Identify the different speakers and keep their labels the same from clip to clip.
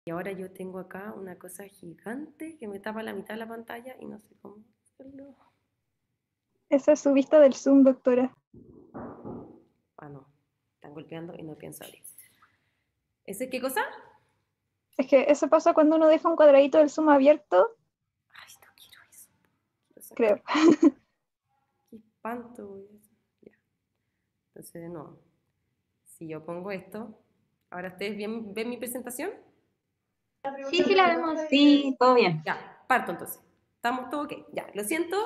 Speaker 1: Y ahora yo tengo acá una cosa gigante que me tapa la mitad de la pantalla y no sé cómo hacerlo.
Speaker 2: Esa es su vista del Zoom, doctora.
Speaker 1: Ah, no. Están golpeando y no pienso abrir. ¿Ese qué cosa?
Speaker 2: Es que eso pasa cuando uno deja un cuadradito del Zoom abierto,
Speaker 1: Ay, no quiero eso. Quiero sacar.
Speaker 2: creo.
Speaker 1: Qué espanto, güey. Ya. Entonces, de nuevo. Si yo pongo esto, ¿ahora ustedes ven mi presentación?
Speaker 3: Sí, sí la vemos. Sí, todo bien.
Speaker 1: Ya, parto entonces. ¿Estamos todos ok? Ya, lo siento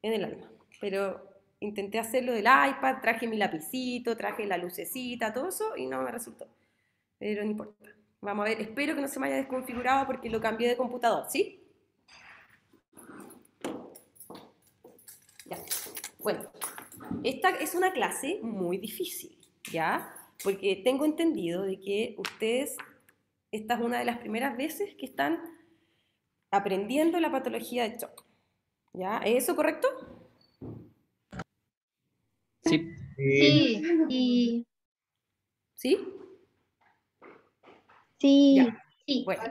Speaker 1: en el alma, pero intenté hacerlo del iPad, traje mi lapicito, traje la lucecita, todo eso, y no me resultó. Pero no importa. Vamos a ver, espero que no se me haya desconfigurado porque lo cambié de computador, ¿sí? Ya. Bueno, esta es una clase muy difícil, ¿ya? Porque tengo entendido de que ustedes, esta es una de las primeras veces que están aprendiendo la patología de shock, ¿ya? ¿Es eso correcto?
Speaker 3: Sí. Sí, y
Speaker 1: ¿Sí? Ya.
Speaker 2: Sí,
Speaker 3: sí.
Speaker 1: Bueno,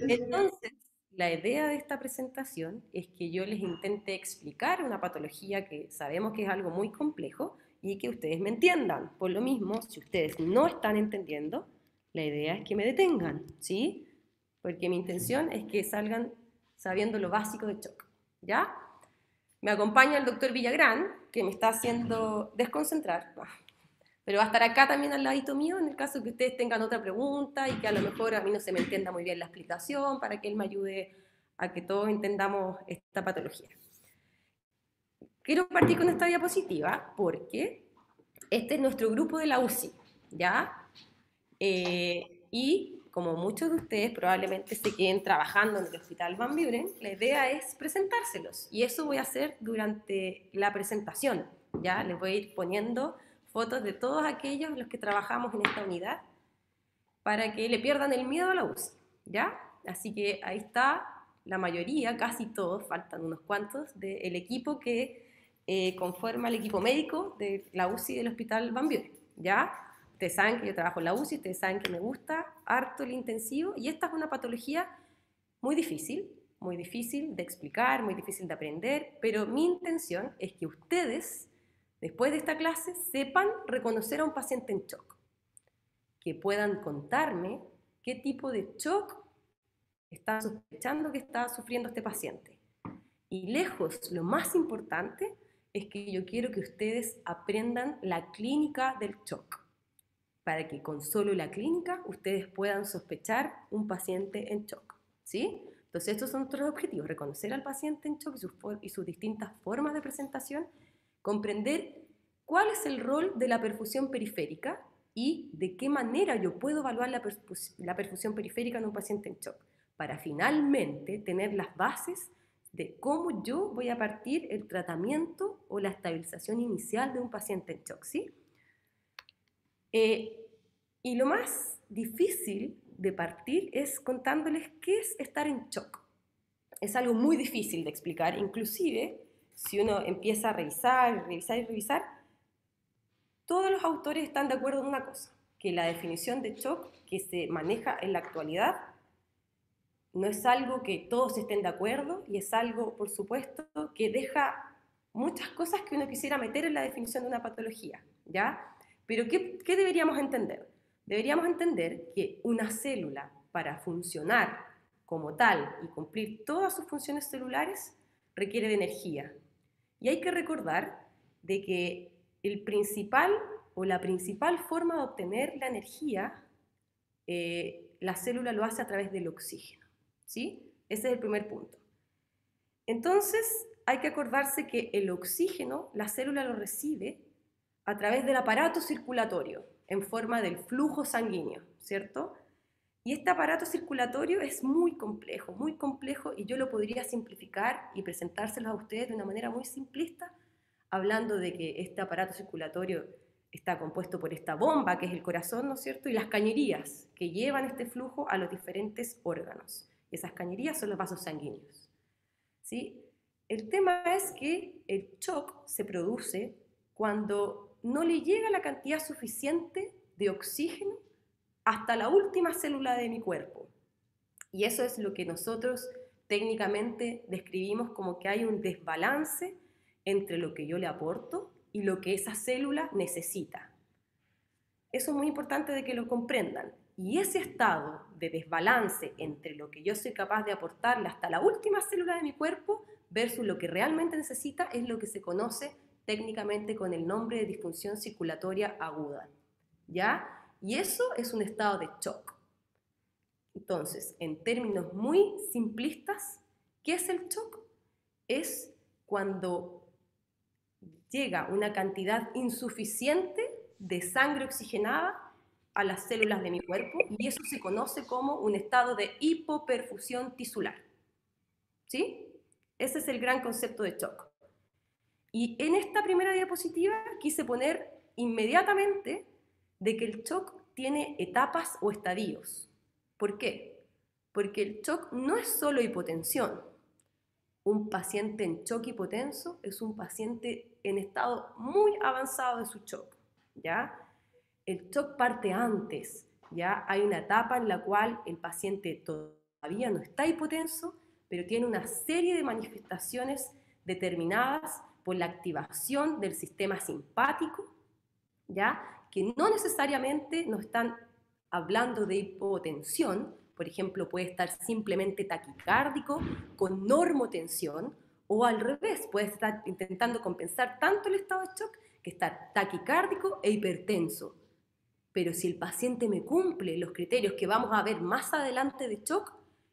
Speaker 1: entonces, la idea de esta presentación es que yo les intente explicar una patología que sabemos que es algo muy complejo y que ustedes me entiendan. Por lo mismo, si ustedes no están entendiendo, la idea es que me detengan, ¿sí? Porque mi intención es que salgan sabiendo lo básico de shock, ¿ya? Me acompaña el doctor Villagrán, que me está haciendo desconcentrar, pero va a estar acá también al ladito mío en el caso que ustedes tengan otra pregunta y que a lo mejor a mí no se me entienda muy bien la explicación para que él me ayude a que todos entendamos esta patología. Quiero partir con esta diapositiva porque este es nuestro grupo de la UCI, ¿ya? Y como muchos de ustedes probablemente se queden trabajando en el Hospital Van Buren, la idea es presentárselos. Y eso voy a hacer durante la presentación, ¿ya? Les voy a ir poniendo fotos de todos aquellos los que trabajamos en esta unidad para que le pierdan el miedo a la UCI, ¿ya? Así que ahí está la mayoría, casi todos, faltan unos cuantos, del equipo que conforma el equipo médico de la UCI del Hospital Van Buren, ¿ya? Ustedes saben que yo trabajo en la UCI, ustedes saben que me gusta harto el intensivo, y esta es una patología muy difícil de explicar, muy difícil de aprender, pero mi intención es que ustedes, después de esta clase, sepan reconocer a un paciente en shock, que puedan contarme qué tipo de shock está sospechando que está sufriendo este paciente. Y lejos, lo más importante es que yo quiero que ustedes aprendan la clínica del shock, para que con solo la clínica ustedes puedan sospechar un paciente en shock, ¿sí? Entonces estos son nuestros objetivos: reconocer al paciente en shock y sus distintas formas de presentación, comprender cuál es el rol de la perfusión periférica y de qué manera yo puedo evaluar la perfusión periférica en un paciente en shock, para finalmente tener las bases de cómo yo voy a partir el tratamiento o la estabilización inicial de un paciente en shock, ¿sí? Y lo más difícil de partir es contándoles qué es estar en shock. Es algo muy difícil de explicar, inclusive si uno empieza a revisar, revisar y revisar, todos los autores están de acuerdo en una cosa: que la definición de shock que se maneja en la actualidad no es algo que todos estén de acuerdo, y es algo, por supuesto, que deja muchas cosas que uno quisiera meter en la definición de una patología, ¿ya? Pero ¿qué deberíamos entender? Deberíamos entender que una célula, para funcionar como tal y cumplir todas sus funciones celulares, requiere de energía. Y hay que recordar de que el principal o la principal forma de obtener la energía, la célula lo hace a través del oxígeno, ¿sí? Ese es el primer punto. Entonces, hay que acordarse que el oxígeno, la célula lo recibe a través del aparato circulatorio, en forma del flujo sanguíneo, ¿cierto? Y este aparato circulatorio es muy complejo, y yo lo podría simplificar y presentárselos a ustedes de una manera muy simplista, hablando de que este aparato circulatorio está compuesto por esta bomba, que es el corazón, ¿no es cierto?, y las cañerías que llevan este flujo a los diferentes órganos. Y esas cañerías son los vasos sanguíneos, ¿sí? El tema es que el shock se produce cuando no le llega la cantidad suficiente de oxígeno hasta la última célula de mi cuerpo. Y eso es lo que nosotros técnicamente describimos como que hay un desbalance entre lo que yo le aporto y lo que esa célula necesita. Eso es muy importante de que lo comprendan. Y ese estado de desbalance entre lo que yo soy capaz de aportarle hasta la última célula de mi cuerpo versus lo que realmente necesita es lo que se conoce técnicamente con el nombre de disfunción circulatoria aguda, ¿ya? Y eso es un estado de shock. Entonces, en términos muy simplistas, ¿qué es el shock? Es cuando llega una cantidad insuficiente de sangre oxigenada a las células de mi cuerpo y eso se conoce como un estado de hipoperfusión tisular. ¿Sí? Ese es el gran concepto de shock. Y en esta primera diapositiva quise poner inmediatamente de que el shock tiene etapas o estadios. ¿Por qué? Porque el shock no es solo hipotensión. Un paciente en shock hipotenso es un paciente en estado muy avanzado de su shock, ¿ya? El shock parte antes, ¿ya? Hay una etapa en la cual el paciente todavía no está hipotenso, pero tiene una serie de manifestaciones determinadas por la activación del sistema simpático, ¿ya? Que no necesariamente nos están hablando de hipotensión. Por ejemplo, puede estar simplemente taquicárdico con normotensión, o al revés, puede estar intentando compensar tanto el estado de shock que estar taquicárdico e hipertenso. Pero si el paciente me cumple los criterios que vamos a ver más adelante de shock,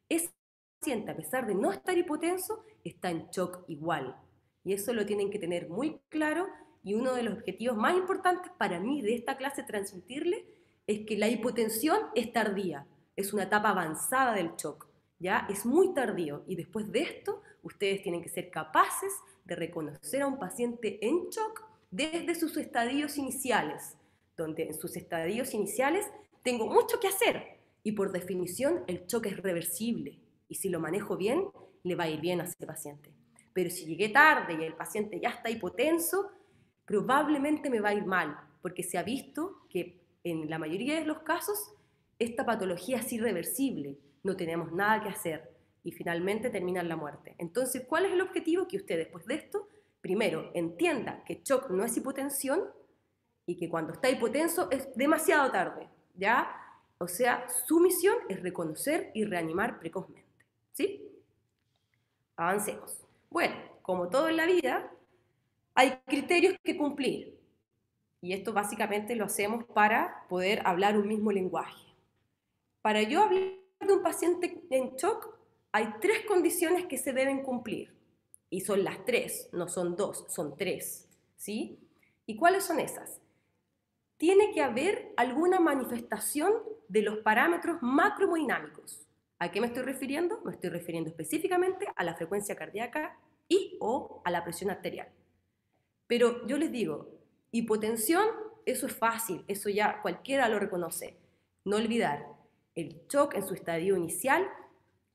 Speaker 1: ese paciente, a pesar de no estar hipotenso, está en shock igual. Y eso lo tienen que tener muy claro, y uno de los objetivos más importantes para mí de esta clase transmitirle es que la hipotensión es tardía. Es una etapa avanzada del shock, ¿ya? Es muy tardío y después de esto ustedes tienen que ser capaces de reconocer a un paciente en shock desde sus estadios iniciales, donde en sus estadios iniciales tengo mucho que hacer y por definición el shock es reversible y si lo manejo bien, le va a ir bien a ese paciente. Pero si llegué tarde y el paciente ya está hipotenso, probablemente me va a ir mal, porque se ha visto que en la mayoría de los casos esta patología es irreversible, no tenemos nada que hacer y finalmente termina en la muerte. Entonces, ¿cuál es el objetivo? Que usted después de esto, primero, entienda que shock no es hipotensión y que cuando está hipotenso es demasiado tarde, ¿ya? O sea, su misión es reconocer y reanimar precozmente, ¿sí? Avancemos. Bueno, como todo en la vida, hay criterios que cumplir y esto básicamente lo hacemos para poder hablar un mismo lenguaje. Para yo hablar de un paciente en shock, hay 3 condiciones que se deben cumplir. Y son las 3, no son 2, son 3. ¿Sí? ¿Y cuáles son esas? Tiene que haber alguna manifestación de los parámetros macrohemodinámicos. ¿A qué me estoy refiriendo? Me estoy refiriendo específicamente a la frecuencia cardíaca y o a la presión arterial. Pero yo les digo, hipotensión, eso es fácil, eso ya cualquiera lo reconoce. No olvidar, el shock en su estadio inicial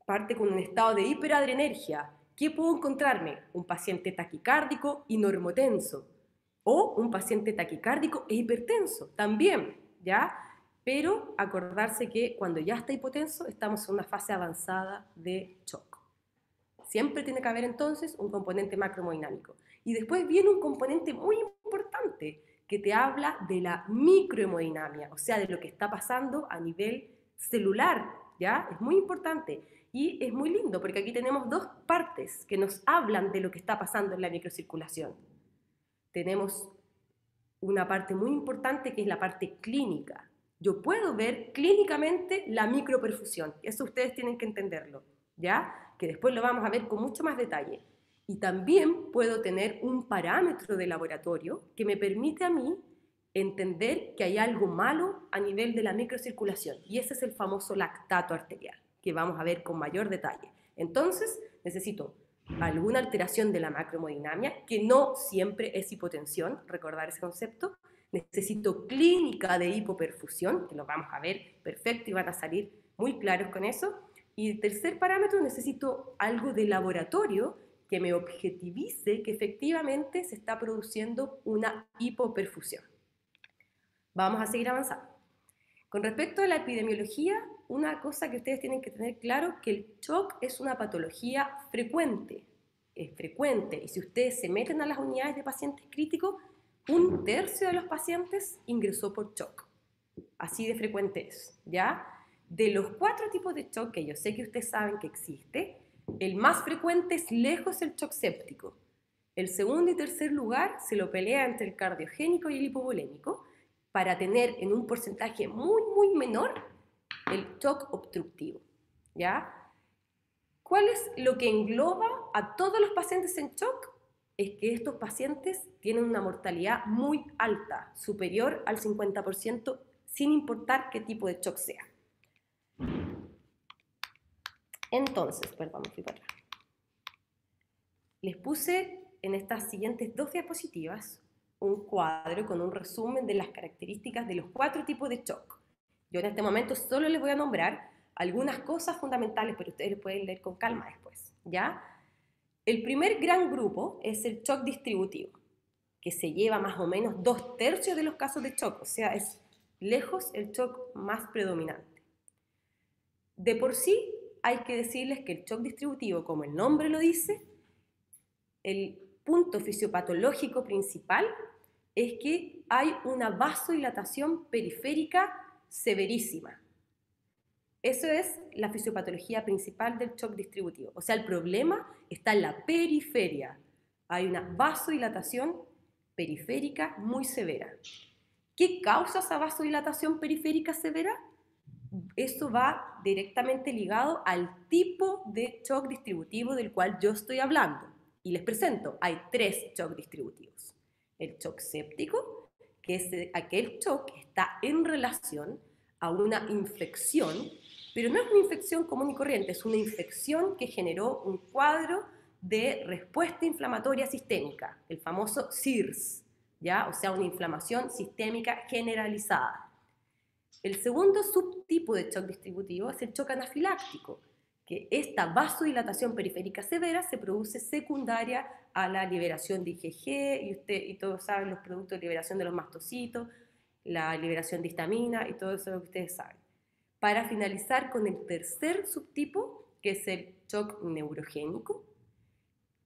Speaker 1: parte con un estado de hiperadrenergia. ¿Qué puedo encontrarme? Un paciente taquicárdico y normotenso. O un paciente taquicárdico e hipertenso, también, ¿ya? Pero acordarse que cuando ya está hipotenso, estamos en una fase avanzada de shock. Siempre tiene que haber entonces un componente macrohemodinámico. Y después viene un componente muy importante que te habla de la microhemodinamia, o sea, de lo que está pasando a nivel celular, ¿ya? Es muy importante y es muy lindo porque aquí tenemos 2 partes que nos hablan de lo que está pasando en la microcirculación. Tenemos una parte muy importante que es la parte clínica. Yo puedo ver clínicamente la microperfusión, eso ustedes tienen que entenderlo, ¿ya? Que después lo vamos a ver con mucho más detalle. Y también puedo tener un parámetro de laboratorio que me permite a mí entender que hay algo malo a nivel de la microcirculación. Y ese es el famoso lactato arterial, que vamos a ver con mayor detalle. Entonces, necesito alguna alteración de la macrohemodinamia, que no siempre es hipotensión, recordar ese concepto. Necesito clínica de hipoperfusión, que lo vamos a ver perfecto y van a salir muy claros con eso. Y el tercer parámetro, necesito algo de laboratorio que me objetivice que efectivamente se está produciendo una hipoperfusión. Vamos a seguir avanzando. Con respecto a la epidemiología, una cosa que ustedes tienen que tener claro, que el shock es una patología frecuente, es frecuente, y si ustedes se meten a las unidades de pacientes críticos, 1/3 de los pacientes ingresó por shock, así de frecuente es, ¿ya? De los 4 tipos de shock, que yo sé que ustedes saben que existe, el más frecuente es lejos el shock séptico. El segundo y tercer lugar se lo pelea entre el cardiogénico y el hipovolémico, para tener en un porcentaje muy, muy menor el shock obstructivo, ¿ya? ¿Cuál es lo que engloba a todos los pacientes en shock? Es que estos pacientes tienen una mortalidad muy alta, superior al 50%, sin importar qué tipo de shock sea. Entonces, perdón, me fui para atrás. Les puse en estas siguientes 2 diapositivas un cuadro con un resumen de las características de los 4 tipos de shock. Yo en este momento solo les voy a nombrar algunas cosas fundamentales, pero ustedes lo pueden leer con calma después, ¿ya? El primer gran grupo es el shock distributivo, que se lleva más o menos 2/3 de los casos de shock, o sea, es lejos el shock más predominante. De por sí, hay que decirles que el shock distributivo, como el nombre lo dice, el punto fisiopatológico principal es que hay una vasodilatación periférica severísima. Eso es la fisiopatología principal del shock distributivo. O sea, el problema está en la periferia. Hay una vasodilatación periférica muy severa. ¿Qué causa esa vasodilatación periférica severa? Eso va directamente ligado al tipo de shock distributivo del cual yo estoy hablando. Y les presento, hay 3 shock distributivos. El shock séptico, que es aquel shock que está en relación a una infección, pero no es una infección común y corriente, es una infección que generó un cuadro de respuesta inflamatoria sistémica, el famoso SIRS, ¿ya? O sea, una inflamación sistémica generalizada. El segundo subtipo de shock distributivo es el shock anafiláctico, que esta vasodilatación periférica severa se produce secundaria a la liberación de IgG, y todos saben los productos de liberación de los mastocitos, la liberación de histamina y todo eso lo que ustedes saben. Para finalizar con el tercer subtipo, que es el shock neurogénico,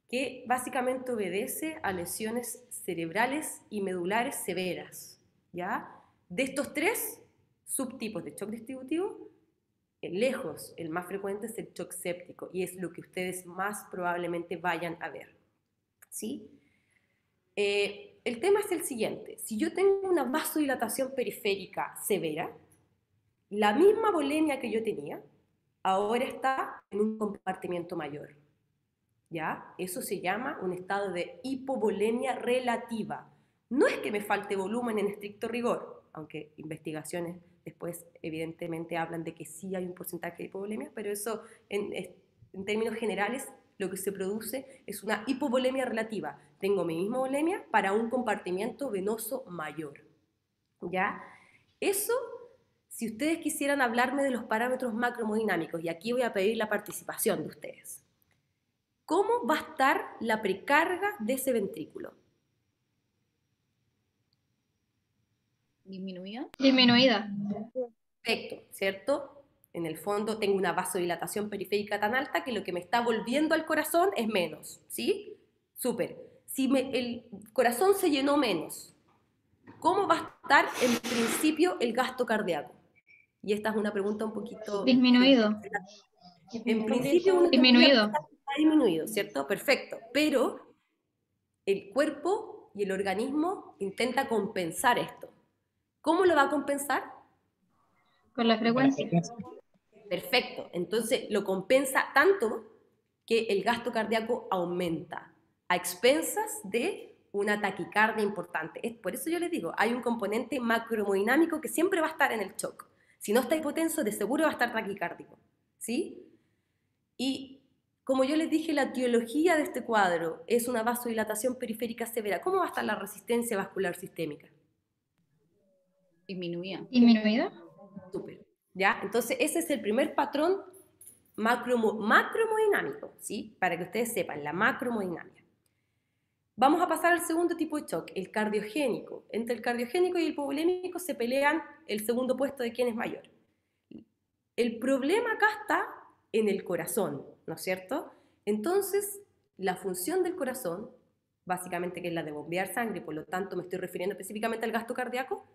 Speaker 1: que básicamente obedece a lesiones cerebrales y medulares severas, ¿ya? De estos 3 subtipos de shock distributivo, lejos el más frecuente es el shock séptico, y es lo que ustedes más probablemente vayan a ver, ¿sí? El tema es el siguiente: si yo tengo una vasodilatación periférica severa, la misma volemia que yo tenía ahora está en un compartimiento mayor, ¿ya? Eso se llama un estado de hipovolemia relativa. No es que me falte volumen en estricto rigor, aunque investigaciones después evidentemente hablan de que sí hay un porcentaje de hipovolemia, pero eso en términos generales lo que se produce es una hipovolemia relativa. Tengo mi misma volemia para un compartimiento venoso mayor, ¿ya? Eso, si ustedes quisieran hablarme de los parámetros macrohemodinámicos, y aquí voy a pedir la participación de ustedes. ¿Cómo va a estar la precarga de ese ventrículo?
Speaker 3: ¿Disminuida?
Speaker 2: Disminuida.
Speaker 1: Perfecto, ¿cierto? En el fondo tengo una vasodilatación periférica tan alta que lo que me está volviendo al corazón es menos, ¿sí? Súper. Si el corazón se llenó menos, ¿cómo va a estar en principio el gasto cardíaco? Y esta es una pregunta un poquito...
Speaker 2: Disminuido.
Speaker 1: En principio uno
Speaker 2: Disminuido.
Speaker 1: está disminuido, ¿cierto? Perfecto. Pero el cuerpo y el organismo intenta compensar esto. ¿Cómo lo va a compensar?
Speaker 2: Con la frecuencia.
Speaker 1: Perfecto. Entonces lo compensa tanto que el gasto cardíaco aumenta a expensas de una taquicardia importante. Por eso yo les digo, hay un componente macrohemodinámico que siempre va a estar en el shock. Si no está hipotenso, de seguro va a estar taquicárdico, ¿sí? Y como yo les dije, la etiología de este cuadro es una vasodilatación periférica severa. ¿Cómo va a estar la resistencia vascular sistémica?
Speaker 3: Disminuida.
Speaker 2: Disminuida.
Speaker 1: Súper. ¿Ya? Entonces, ese es el primer patrón macrohemodinámico, ¿sí? Para que ustedes sepan, la macrohemodinámica. Vamos a pasar al segundo tipo de shock, el cardiogénico. Entre el cardiogénico y el hipovolémico se pelean el segundo puesto de quién es mayor. El problema acá está en el corazón, ¿no es cierto? Entonces, la función del corazón, básicamente que es la de bombear sangre, por lo tanto me estoy refiriendo específicamente al gasto cardíaco,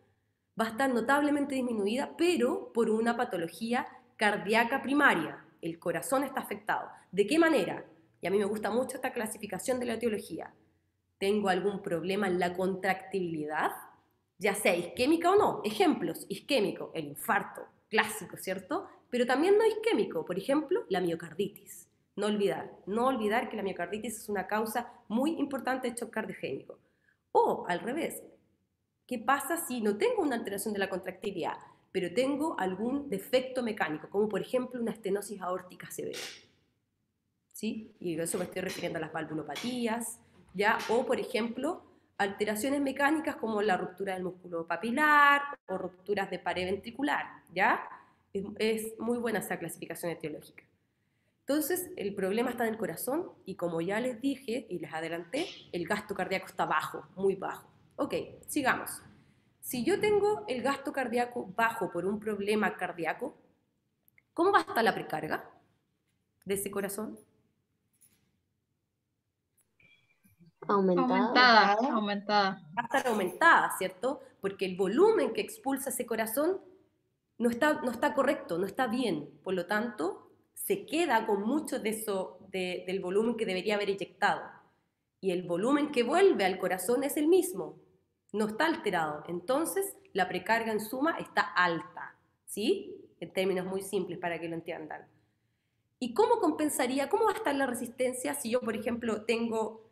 Speaker 1: va a estar notablemente disminuida, pero por una patología cardíaca primaria. El corazón está afectado. ¿De qué manera? Y a mí me gusta mucho esta clasificación de la etiología. ¿Tengo algún problema en la contractibilidad? Ya sea isquémica o no. Ejemplos, isquémico, el infarto, clásico, ¿cierto? Pero también no isquémico, por ejemplo, la miocarditis. No olvidar que la miocarditis es una causa muy importante de shock cardiogénico. O, al revés, ¿qué pasa si no tengo una alteración de la contractilidad, pero tengo algún defecto mecánico, como por ejemplo una estenosis aórtica severa? ¿Sí? Y eso me estoy refiriendo a las valvulopatías, ¿ya? O, por ejemplo, alteraciones mecánicas como la ruptura del músculo papilar o rupturas de pared ventricular, ¿ya? Es muy buena esa clasificación etiológica. Entonces, el problema está en el corazón y como ya les dije y les adelanté, el gasto cardíaco está bajo, muy bajo. Ok, sigamos. Si yo tengo el gasto cardíaco bajo por un problema cardíaco, ¿cómo va a estar la precarga de ese corazón?
Speaker 3: Aumentada.
Speaker 1: Va a estar aumentada, ¿cierto? Porque el volumen que expulsa ese corazón no está correcto, no está bien. Por lo tanto, se queda con mucho de eso, del volumen que debería haber inyectado. Y el volumen que vuelve al corazón es el mismo, no está alterado. Entonces, la precarga en suma está alta, ¿sí? En términos muy simples para que lo entiendan. ¿Y cómo compensaría, cómo va a estar la resistencia si yo, por ejemplo, tengo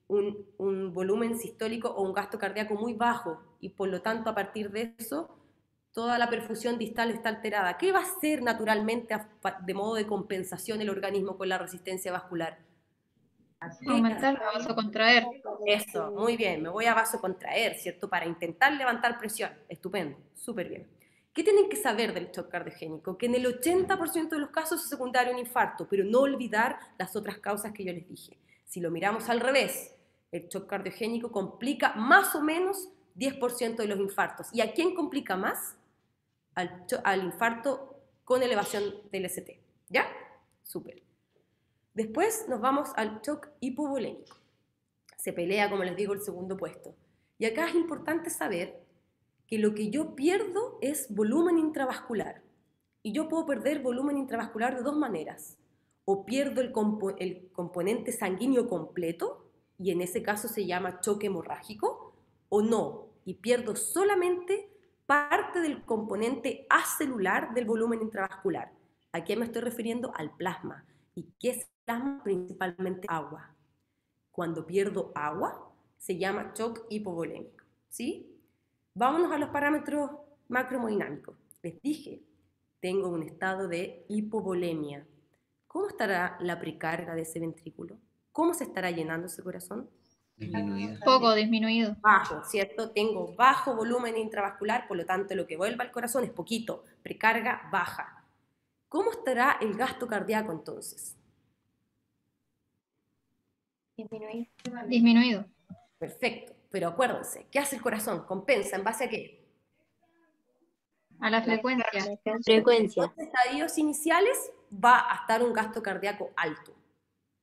Speaker 1: un volumen sistólico o un gasto cardíaco muy bajo y por lo tanto a partir de eso toda la perfusión distal está alterada? ¿Qué va a hacer naturalmente de modo de compensación el organismo con la resistencia vascular?
Speaker 3: Aumentar, vasocontraer.
Speaker 1: Eso, muy bien, me voy a vasocontraer, ¿cierto? Para intentar levantar presión. Estupendo, súper bien. ¿Qué tienen que saber del shock cardiogénico? Que en el 80% de los casos es secundario a un infarto, pero no olvidar las otras causas que yo les dije. Si lo miramos al revés, el shock cardiogénico complica más o menos 10% de los infartos. ¿Y a quién complica más? Al infarto con elevación del ST. ¿Ya? Súper. Después nos vamos al shock hipovolémico. Se pelea, como les digo, el segundo puesto. Y acá es importante saber que lo que yo pierdo es volumen intravascular. Y yo puedo perder volumen intravascular de dos maneras. O pierdo el componente sanguíneo completo, y en ese caso se llama choque hemorrágico, o no, y pierdo solamente parte del componente acelular del volumen intravascular. ¿A qué me estoy refiriendo? Al plasma. ¿Y qué es plasma? Principalmente agua. Cuando pierdo agua, se llama shock hipovolémico, ¿sí? Vámonos a los parámetros macrohemodinámicos. Les dije, tengo un estado de hipovolemia. ¿Cómo estará la precarga de ese ventrículo? ¿Cómo se estará llenando ese corazón?
Speaker 4: Disminuido.
Speaker 3: Poco disminuido.
Speaker 1: Bajo, ¿cierto? Tengo bajo volumen intravascular, por lo tanto lo que vuelva al corazón es poquito, precarga baja. ¿Cómo estará el gasto cardíaco entonces?
Speaker 3: Disminuido.
Speaker 1: Perfecto, pero acuérdense, ¿qué hace el corazón? ¿Compensa en base a qué?
Speaker 3: A la frecuencia.
Speaker 4: Frecuencia.
Speaker 1: En estadios iniciales va a estar un gasto cardíaco alto,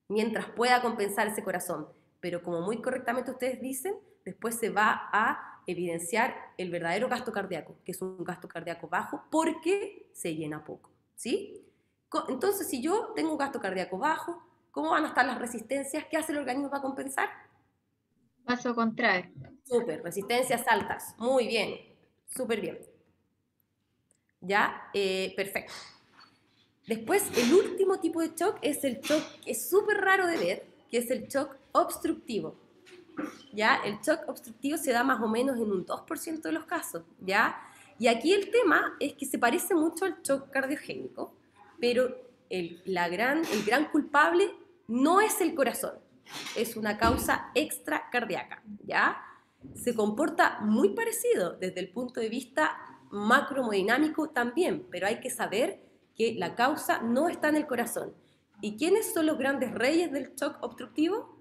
Speaker 1: mientras pueda compensar ese corazón. Pero como muy correctamente ustedes dicen, después se va a evidenciar el verdadero gasto cardíaco, que es un gasto cardíaco bajo porque se llena poco, ¿sí? Entonces, si yo tengo un gasto cardíaco bajo, ¿cómo van a estar las resistencias? ¿Qué hace el organismo para compensar?
Speaker 3: Vasocontraer.
Speaker 1: Súper, resistencias altas, muy bien, súper bien. ¿Ya? Perfecto. Después, el último tipo de shock es el shock que es súper raro de ver, que es el shock obstructivo. ¿Ya? El shock obstructivo se da más o menos en un 2% de los casos, ¿ya? Y aquí el tema es que se parece mucho al shock cardiogénico, pero el gran culpable no es el corazón, es una causa extracardíaca, ¿ya? Se comporta muy parecido desde el punto de vista macrohemodinámico también, pero hay que saber que la causa no está en el corazón. ¿Y quiénes son los grandes reyes del shock obstructivo?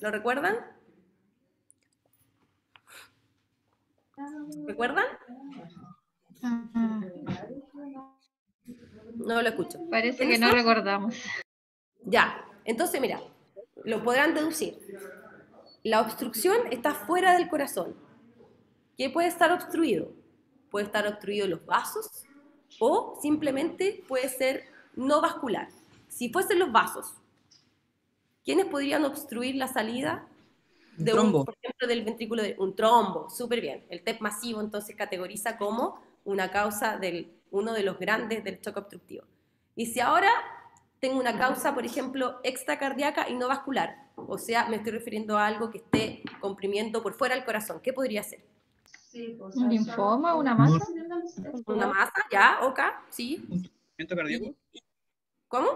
Speaker 1: ¿Lo recuerdan? ¿Recuerdan? No lo escucho.
Speaker 3: Parece que no recordamos.
Speaker 1: Ya, entonces mira, lo podrán deducir. La obstrucción está fuera del corazón. ¿Qué puede estar obstruido? Puede estar obstruido los vasos o simplemente puede ser no vascular. Si fuesen los vasos, ¿quiénes podrían obstruir la salida de
Speaker 5: trombo.
Speaker 1: por ejemplo, del ventrículo de un trombo? Súper bien. El TEP masivo entonces categoriza como una causa uno de los grandes del shock obstructivo. Y si ahora tengo una causa, por ejemplo, extracardíaca y no vascular, o sea, me estoy refiriendo a algo que esté comprimiendo por fuera del corazón, ¿qué podría ser?
Speaker 3: ¿Un linfoma? ¿Una masa?
Speaker 1: Una masa, ya, ok, sí.
Speaker 5: ¿Taponamiento cardíaco?
Speaker 1: ¿Cómo?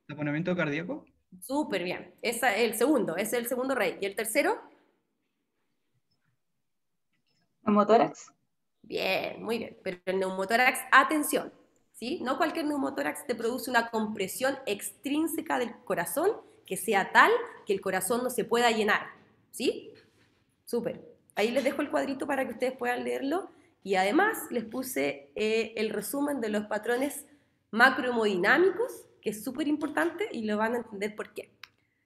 Speaker 5: ¿Taponamiento cardíaco?
Speaker 1: Súper bien. Ese es el segundo rey. ¿Y el tercero?
Speaker 3: ¿Neumotórax?
Speaker 1: Bien, muy bien. Pero el neumotórax, atención, ¿sí? No cualquier neumotórax te produce una compresión extrínseca del corazón que sea tal que el corazón no se pueda llenar, ¿sí? Súper. Ahí les dejo el cuadrito para que ustedes puedan leerlo y además les puse el resumen de los patrones macrohemodinámicos, que es súper importante y lo van a entender por qué.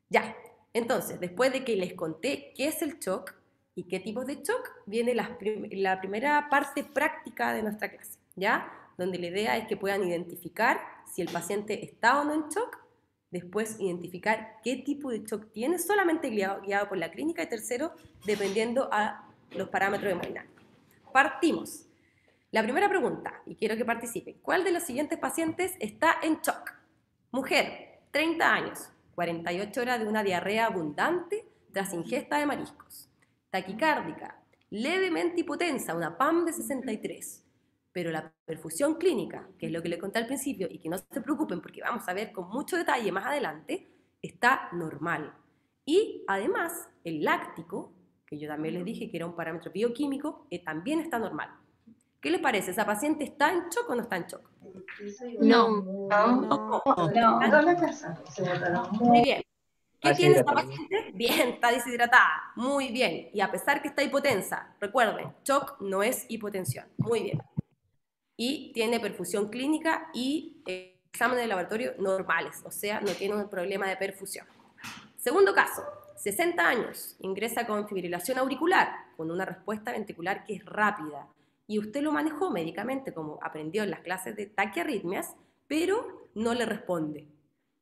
Speaker 1: Ya, entonces, después de que les conté qué es el shock y qué tipos de shock, viene la primera parte práctica de nuestra clase, ¿ya? Donde la idea es que puedan identificar si el paciente está o no en shock, después identificar qué tipo de shock tiene, solamente guiado por la clínica, y tercero, dependiendo a los parámetros hemodinámicos. Partimos. La primera pregunta, y quiero que participen, ¿cuál de los siguientes pacientes está en shock? Mujer, 30 años, 48 horas de una diarrea abundante tras ingesta de mariscos. Taquicárdica, levemente hipotensa, una PAM de 63. Pero la perfusión clínica, que es lo que les conté al principio, y que no se preocupen porque vamos a ver con mucho detalle más adelante, está normal. Y además, el láctico, que yo también les dije que era un parámetro bioquímico, también está normal. ¿Qué les parece? ¿Esa paciente está en shock o no está en shock?
Speaker 4: No.
Speaker 1: Muy bien. ¿Qué
Speaker 6: Ah, sí,
Speaker 1: tiene esta
Speaker 6: deshidratada.
Speaker 1: paciente? Bien, está deshidratada. Muy bien. Y a pesar que está hipotensa, recuerden, shock no es hipotensión. Muy bien. Y tiene perfusión clínica y exámenes de laboratorio normales, o sea, no tiene un problema de perfusión. Segundo caso, 60 años, ingresa con fibrilación auricular, con una respuesta ventricular que es rápida. Y usted lo manejó médicamente, como aprendió en las clases de taquiarritmias, pero no le responde.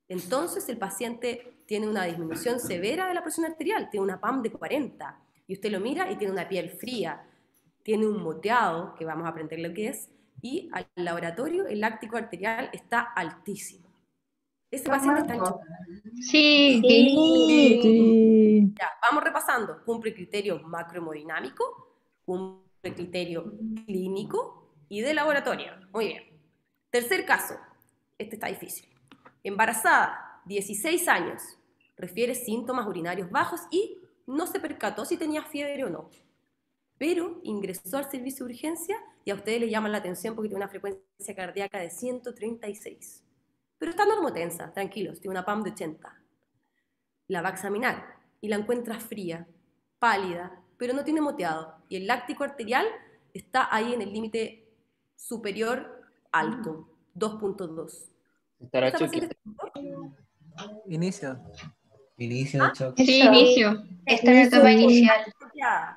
Speaker 1: Entonces el paciente tiene una disminución severa de la presión arterial, tiene una PAM de 40, y usted lo mira y tiene una piel fría, tiene un moteado, que vamos a aprender lo que es, y al laboratorio el láctico arterial está altísimo. Ese paciente está en shock.
Speaker 3: Sí.
Speaker 2: Sí.
Speaker 1: Ya, vamos repasando. Cumple criterio macrohemodinámico, cumple criterio clínico y de laboratorio. Muy bien. Tercer caso. Este está difícil. Embarazada, 16 años. Refiere síntomas urinarios bajos y no se percató si tenía fiebre o no. Pero ingresó al servicio de urgencia y a ustedes les llama la atención porque tiene una frecuencia cardíaca de 136. Pero está normotensa, tranquilos, tiene una PAM de 80. La va a examinar y la encuentra fría, pálida, pero no tiene moteado. Y el láctico arterial está ahí en el límite superior alto, 2.2.
Speaker 6: Estará
Speaker 1: ¿Esta paciente
Speaker 6: choqueada.
Speaker 5: Inicio.
Speaker 6: Inicio de shock.
Speaker 3: Sí, inicio.
Speaker 2: Está en etapa inicial.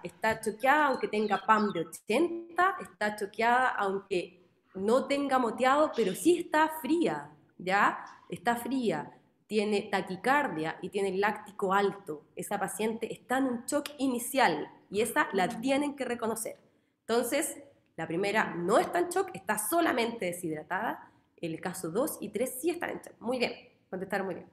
Speaker 1: está choqueada aunque tenga PAM de 80, está choqueada aunque no tenga moteado, pero sí está fría, ¿ya? Está fría, tiene taquicardia y tiene láctico alto. Esa paciente está en un shock inicial y esa la tienen que reconocer. Entonces, la primera no está en shock, está solamente deshidratada. El caso 2 y 3 sí están en shock. Muy bien, contestaron muy bien.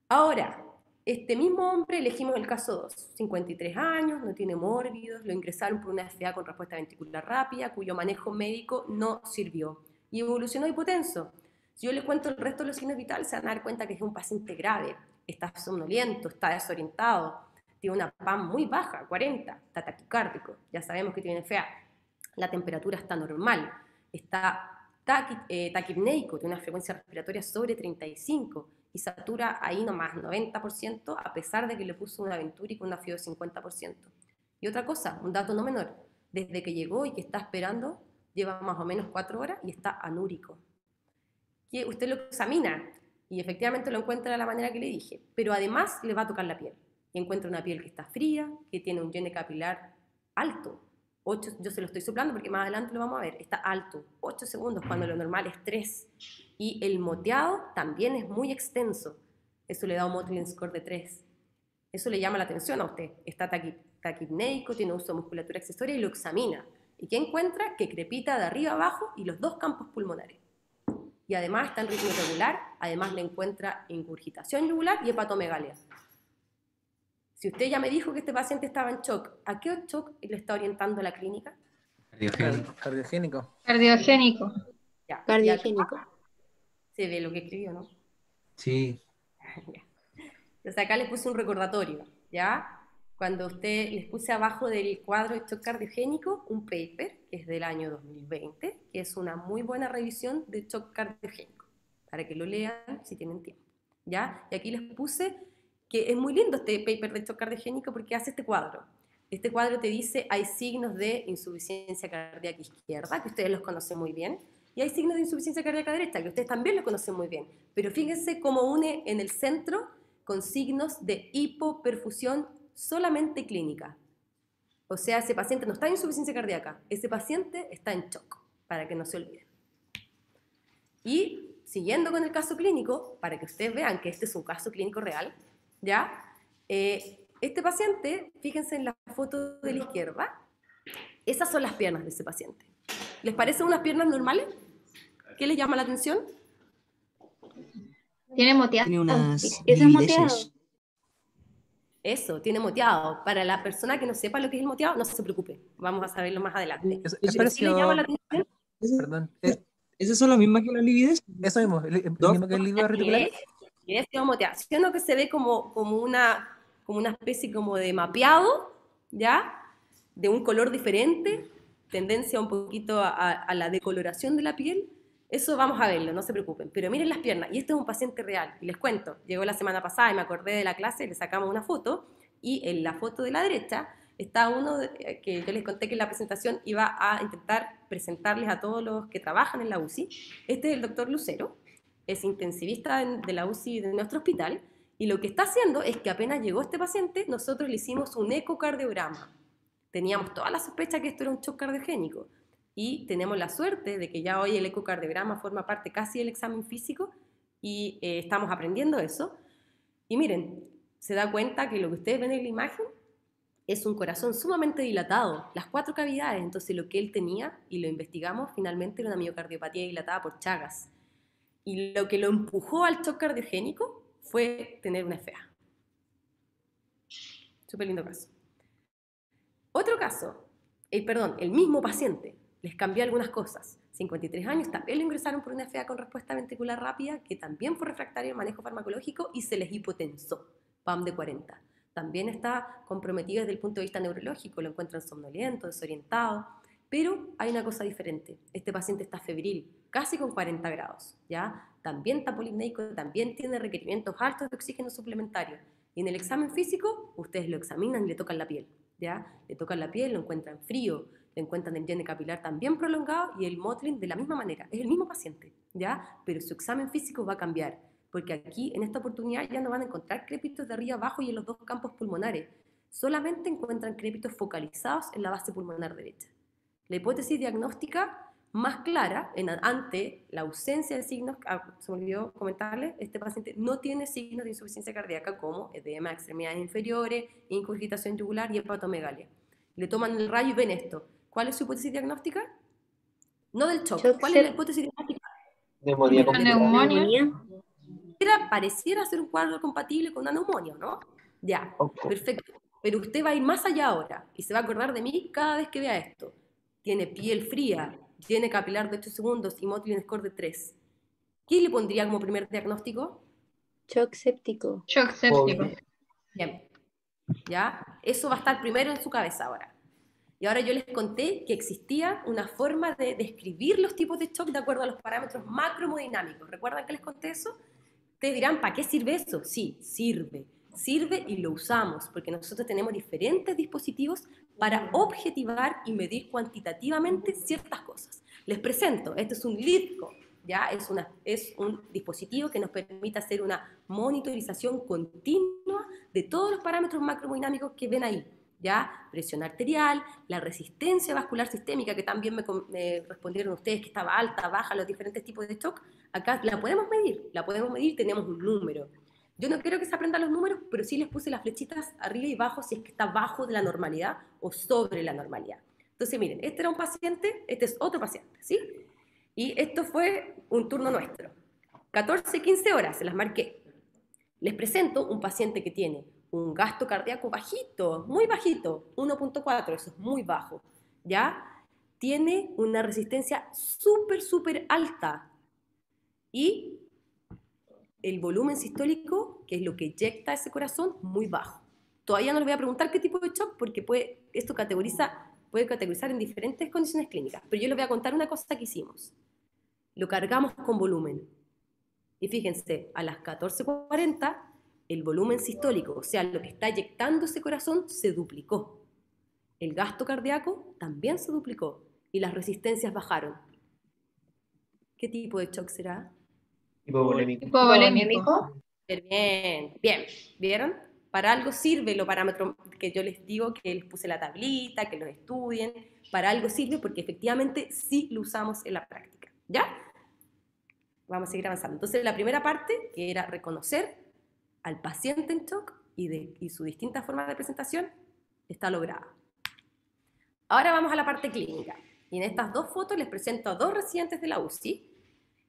Speaker 1: Ahora, este mismo hombre, elegimos el caso 2, 53 años, no tiene mórbidos, lo ingresaron por una FA con respuesta ventricular rápida, cuyo manejo médico no sirvió, y evolucionó hipotenso. Si yo les cuento el resto de los signos vitales, se van a dar cuenta que es un paciente grave, está somnoliento, está desorientado, tiene una PAM muy baja, 40, está taquicárdico, ya sabemos que tiene FA, la temperatura está normal, está taquipneico, tiene una frecuencia respiratoria sobre 35 y satura ahí nomás 90%, a pesar de que le puso una Venturi con una FIO de 50%. Y otra cosa, un dato no menor, desde que llegó y que está esperando, lleva más o menos 4 horas y está anúrico. Que usted lo examina y efectivamente lo encuentra de la manera que le dije, pero además le va a tocar la piel. Y encuentra una piel que está fría, que tiene un llene capilar alto. 8, yo se lo estoy soplando porque más adelante lo vamos a ver, está alto, 8 segundos cuando lo normal es 3. Y el moteado también es muy extenso. Eso le da un modeling score de 3. Eso le llama la atención a usted. Está taquipneico, tiene uso de musculatura accesoria y lo examina. ¿Y qué encuentra? Que crepita de arriba abajo y los 2 campos pulmonares. Y además está en ritmo irregular, además le encuentra ingurgitación yugular y hepatomegalia. Si usted ya me dijo que este paciente estaba en shock, ¿a qué shock le está orientando la clínica?
Speaker 6: Cardiogénico.
Speaker 5: Cardiogénico.
Speaker 3: Cardiogénico.
Speaker 1: Ya,
Speaker 4: Cardiogénico.
Speaker 1: se ve lo que escribió, ¿no?
Speaker 6: Sí.
Speaker 1: Entonces acá les puse un recordatorio, ¿ya? Cuando usted les puse abajo del cuadro de shock cardiogénico un paper, que es del año 2020, que es una muy buena revisión de shock cardiogénico, para que lo lean si tienen tiempo, ¿ya? Y aquí les puse que es muy lindo este paper de shock cardiogénico porque hace este cuadro. Este cuadro te dice hay signos de insuficiencia cardíaca izquierda, que ustedes los conocen muy bien, y hay signos de insuficiencia cardíaca derecha, que ustedes también los conocen muy bien. Pero fíjense cómo une en el centro con signos de hipoperfusión solamente clínica. O sea, ese paciente no está en insuficiencia cardíaca, ese paciente está en shock, para que no se olviden. Y siguiendo con el caso clínico, para que ustedes vean que este es un caso clínico real, ¿ya? Este paciente, fíjense en la foto de la izquierda, esas son las piernas de ese paciente. ¿Les parecen unas piernas normales? ¿Qué les llama la atención?
Speaker 3: Tiene moteado.
Speaker 4: Tiene unas
Speaker 2: Eso es moteado.
Speaker 4: livideces.
Speaker 1: Eso, tiene moteado. Para la persona que no sepa lo que es el moteado, no se preocupe. Vamos a saberlo más adelante.
Speaker 5: Eso
Speaker 1: Pero sí
Speaker 5: pareció-
Speaker 1: le llama la atención.
Speaker 5: Perdón.
Speaker 6: ¿Esas son las mismas que las lividez?
Speaker 5: Eso mismo, el
Speaker 6: ¿No?
Speaker 5: mismo que el libro reticular.
Speaker 1: Y es moteado. ¿Sí o no que se ve como una especie como de mapeado, ¿ya? De un color diferente, tendencia un poquito a la decoloración de la piel? Eso vamos a verlo, no se preocupen. Pero miren las piernas, y este es un paciente real, y les cuento, llegó la semana pasada y me acordé de la clase, le sacamos una foto, y en la foto de la derecha está uno que yo les conté que en la presentación iba a intentar presentarles a todos los que trabajan en la UCI. Este es el doctor Lucero, es intensivista de la UCI de nuestro hospital, y lo que está haciendo es que apenas llegó este paciente, nosotros le hicimos un ecocardiograma. Teníamos toda la sospecha que esto era un shock cardiogénico, y tenemos la suerte de que ya hoy el ecocardiograma forma parte casi del examen físico, y estamos aprendiendo eso. Y miren, se da cuenta que lo que ustedes ven en la imagen es un corazón sumamente dilatado, las 4 cavidades. Entonces lo que él tenía, y lo investigamos, finalmente era una miocardiopatía dilatada por Chagas. Y lo que lo empujó al shock cardiogénico fue tener una FA. Súper lindo caso. Otro caso, el mismo paciente, les cambió algunas cosas. 53 años, también lo ingresaron por una FA con respuesta ventricular rápida, que también fue refractario al manejo farmacológico y se les hipotensó, PAM de 40. También está comprometido desde el punto de vista neurológico, lo encuentran somnoliento, desorientado, pero hay una cosa diferente. Este paciente está febril, casi con 40 grados, ¿ya? También está polipneico, también tiene requerimientos altos de oxígeno suplementario. Y en el examen físico, ustedes lo examinan y le tocan la piel, ¿ya? Le tocan la piel, lo encuentran frío, le encuentran el llene capilar también prolongado y el mottling de la misma manera. Es el mismo paciente, ¿ya? Pero su examen físico va a cambiar, porque aquí, en esta oportunidad, ya no van a encontrar crépitos de arriba abajo y en los 2 campos pulmonares. Solamente encuentran crépitos focalizados en la base pulmonar derecha. La hipótesis diagnóstica más clara, ante la ausencia de signos, se me olvidó comentarles, este paciente no tiene signos de insuficiencia cardíaca como edema de extremidades inferiores, incurgitación yugular y hepatomegalia. Le toman el rayo y ven esto. ¿Cuál es su hipótesis diagnóstica? No del shock. ¿Cuál es la hipótesis diagnóstica?
Speaker 6: Neumonía
Speaker 3: Una neumonía.
Speaker 1: Pareciera ser un cuadro compatible con una neumonía, ¿no? Ya,
Speaker 6: Ok.
Speaker 1: perfecto. Pero usted va a ir más allá ahora y se va a acordar de mí cada vez que vea esto. Tiene piel fría, llene capilar de 8 segundos y mottling score de 3. ¿Qué le pondría como primer diagnóstico?
Speaker 4: Shock séptico.
Speaker 3: Shock séptico.
Speaker 1: Bien. ¿Ya? Eso va a estar primero en su cabeza ahora. Y ahora yo les conté que existía una forma de describir los tipos de shock de acuerdo a los parámetros macrohemodinámicos. ¿Recuerdan que les conté eso? Ustedes dirán, ¿para qué sirve eso? Sí, sirve. Sirve y lo usamos, porque nosotros tenemos diferentes dispositivos para objetivar y medir cuantitativamente ciertas cosas. Les presento, este es un LIDCO, ¿ya? Es un dispositivo que nos permite hacer una monitorización continua de todos los parámetros macrohemodinámicos que ven ahí, ¿ya? Presión arterial, la resistencia vascular sistémica, que también me respondieron ustedes que estaba alta, baja, los diferentes tipos de shock. Acá la podemos medir, tenemos un número. Yo no quiero que se aprendan los números, pero sí les puse las flechitas arriba y abajo si es que está bajo de la normalidad o sobre la normalidad. Entonces, miren, este era un paciente, este es otro paciente, ¿sí? Y esto fue un turno nuestro. 14, 15 horas, se las marqué. Les presento un paciente que tiene un gasto cardíaco bajito, muy bajito, 1.4, eso es muy bajo, ¿ya? Tiene una resistencia súper alta y el volumen sistólico, que es lo que eyecta ese corazón, muy bajo. Todavía no les voy a preguntar qué tipo de shock, porque esto puede categorizar en diferentes condiciones clínicas, pero yo les voy a contar una cosa que hicimos. Lo cargamos con volumen. Y fíjense, a las 14:40, el volumen sistólico, o sea, lo que está eyectando ese corazón, se duplicó. El gasto cardíaco también se duplicó y las resistencias bajaron. ¿Qué tipo de shock será?
Speaker 6: Hipovolémico.
Speaker 3: Hipovolémico.
Speaker 1: Bien, bien, ¿vieron? Para algo sirve los parámetros que yo les digo, que les puse la tablita, que los estudien. Para algo sirve porque efectivamente sí lo usamos en la práctica. ¿Ya? Vamos a seguir avanzando. Entonces, la primera parte, que era reconocer al paciente en shock y su distinta forma de presentación, está lograda. Ahora vamos a la parte clínica. Y en estas dos fotos les presento a dos residentes de la UCI.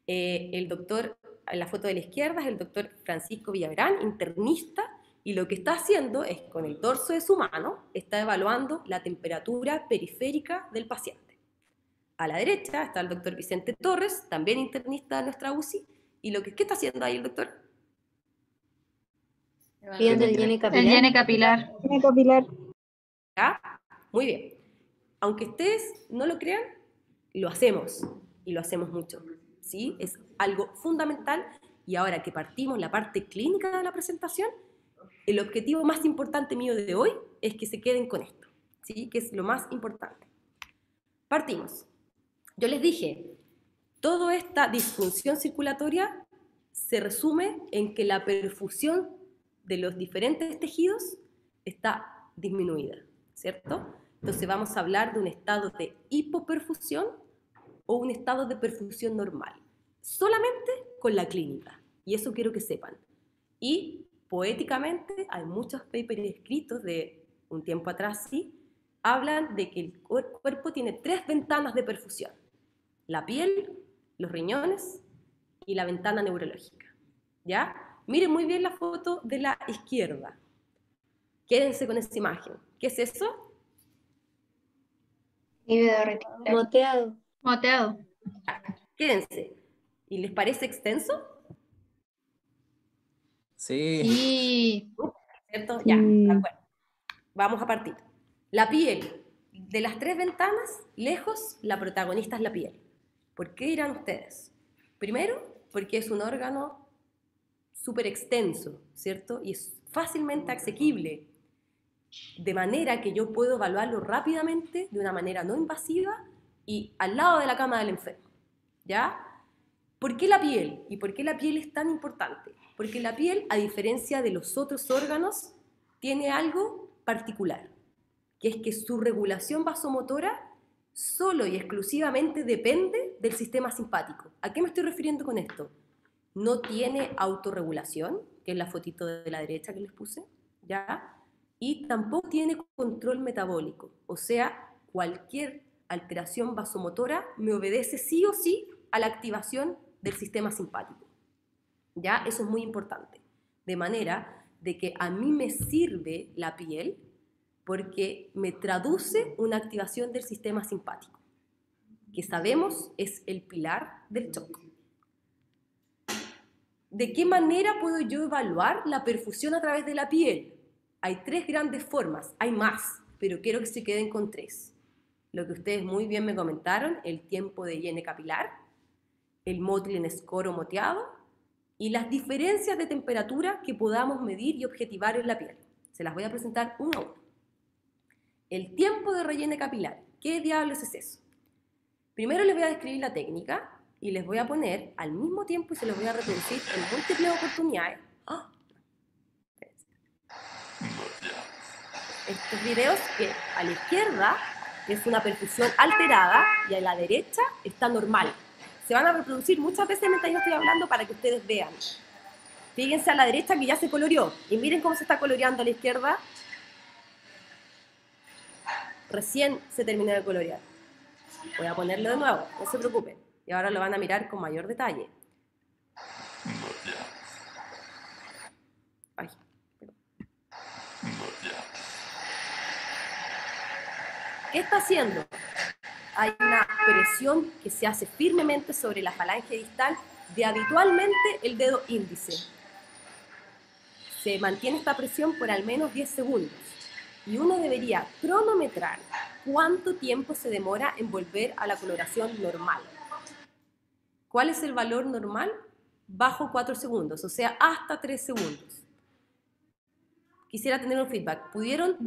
Speaker 1: El doctor, en la foto de la izquierda, es el doctor Francisco Villagrán, internista, y lo que está haciendo es, con el dorso de su mano, está evaluando la temperatura periférica del paciente. A la derecha está el doctor Vicente Torres, también internista de nuestra UCI, y ¿qué está haciendo ahí el doctor?
Speaker 4: Viendo el llene
Speaker 3: El
Speaker 4: capilar.
Speaker 3: llene capilar.
Speaker 2: Tiene capilar.
Speaker 1: ¿Ya? Muy bien. Aunque ustedes no lo crean, lo hacemos, y lo hacemos mucho, ¿sí? Es algo fundamental, y ahora que partimos la parte clínica de la presentación, el objetivo más importante mío de hoy es que se queden con esto, ¿sí? Que es lo más importante. Partimos. Yo les dije, toda esta disfunción circulatoria se resume en que la perfusión de los diferentes tejidos está disminuida, ¿cierto? Entonces vamos a hablar de un estado de hipoperfusión o un estado de perfusión normal, solamente con la clínica, y eso quiero que sepan. Y poéticamente hay muchos papers escritos de un tiempo atrás, sí, hablan de que el cuerpo tiene 3 ventanas de perfusión: la piel, los riñones y la ventana neurológica, ¿ya? Miren muy bien la foto de la izquierda. Quédense con esa imagen. ¿Qué es eso?
Speaker 3: Líquido reticular.
Speaker 4: Moteado.
Speaker 3: Moteado.
Speaker 1: Quédense. ¿Y les parece extenso?
Speaker 5: Sí.
Speaker 3: Sí.
Speaker 1: ¿Cierto? Ya, de acuerdo. Vamos a partir. La piel. De las 3 ventanas, lejos, la protagonista es la piel. ¿Por qué dirán ustedes? Primero, porque es un órgano súper extenso, ¿cierto? Y es fácilmente asequible, de manera que yo puedo evaluarlo rápidamente, de una manera no invasiva y al lado de la cama del enfermo, ¿ya? ¿Por qué la piel? ¿Y por qué la piel es tan importante? Porque la piel, a diferencia de los otros órganos, tiene algo particular, que es que su regulación vasomotora solo y exclusivamente depende del sistema simpático. ¿A qué me estoy refiriendo con esto? No tiene autorregulación, que es la fotito de la derecha que les puse, ¿ya? Y tampoco tiene control metabólico, o sea, cualquier alteración vasomotora me obedece sí o sí a la activación del sistema simpático, ¿ya? Eso es muy importante, de manera de que a mí me sirve la piel porque me traduce una activación del sistema simpático, que sabemos es el pilar del shock. ¿De qué manera puedo yo evaluar la perfusión a través de la piel? Hay 3 grandes formas, hay más, pero quiero que se queden con 3. lo que ustedes muy bien me comentaron, el tiempo de higiene capilar, el Motley Score o moteado, y las diferencias de temperatura que podamos medir y objetivar en la piel. Se las voy a presentar uno a uno. El tiempo de relleno capilar. ¿Qué diablos es eso? Primero les voy a describir la técnica y les voy a poner al mismo tiempo y se los voy a reproducir en múltiples oportunidades. ¡Ah! Estos videos que a la izquierda es una perfusión alterada y a la derecha está normal. Se van a reproducir muchas veces mientras yo estoy hablando para que ustedes vean. Fíjense a la derecha que ya se coloreó y miren cómo se está coloreando a la izquierda. Recién se terminó de colorear. Voy a ponerlo de nuevo, no se preocupen. Y ahora lo van a mirar con mayor detalle. Ay, perdón. ¿Qué está haciendo? Hay una presión que se hace firmemente sobre la falange distal de habitualmente el dedo índice. Se mantiene esta presión por al menos 10 segundos. Y uno debería cronometrar cuánto tiempo se demora en volver a la coloración normal. ¿Cuál es el valor normal? Bajo 4 segundos, o sea, hasta 3 segundos. Quisiera tener un feedback. ¿Pudieron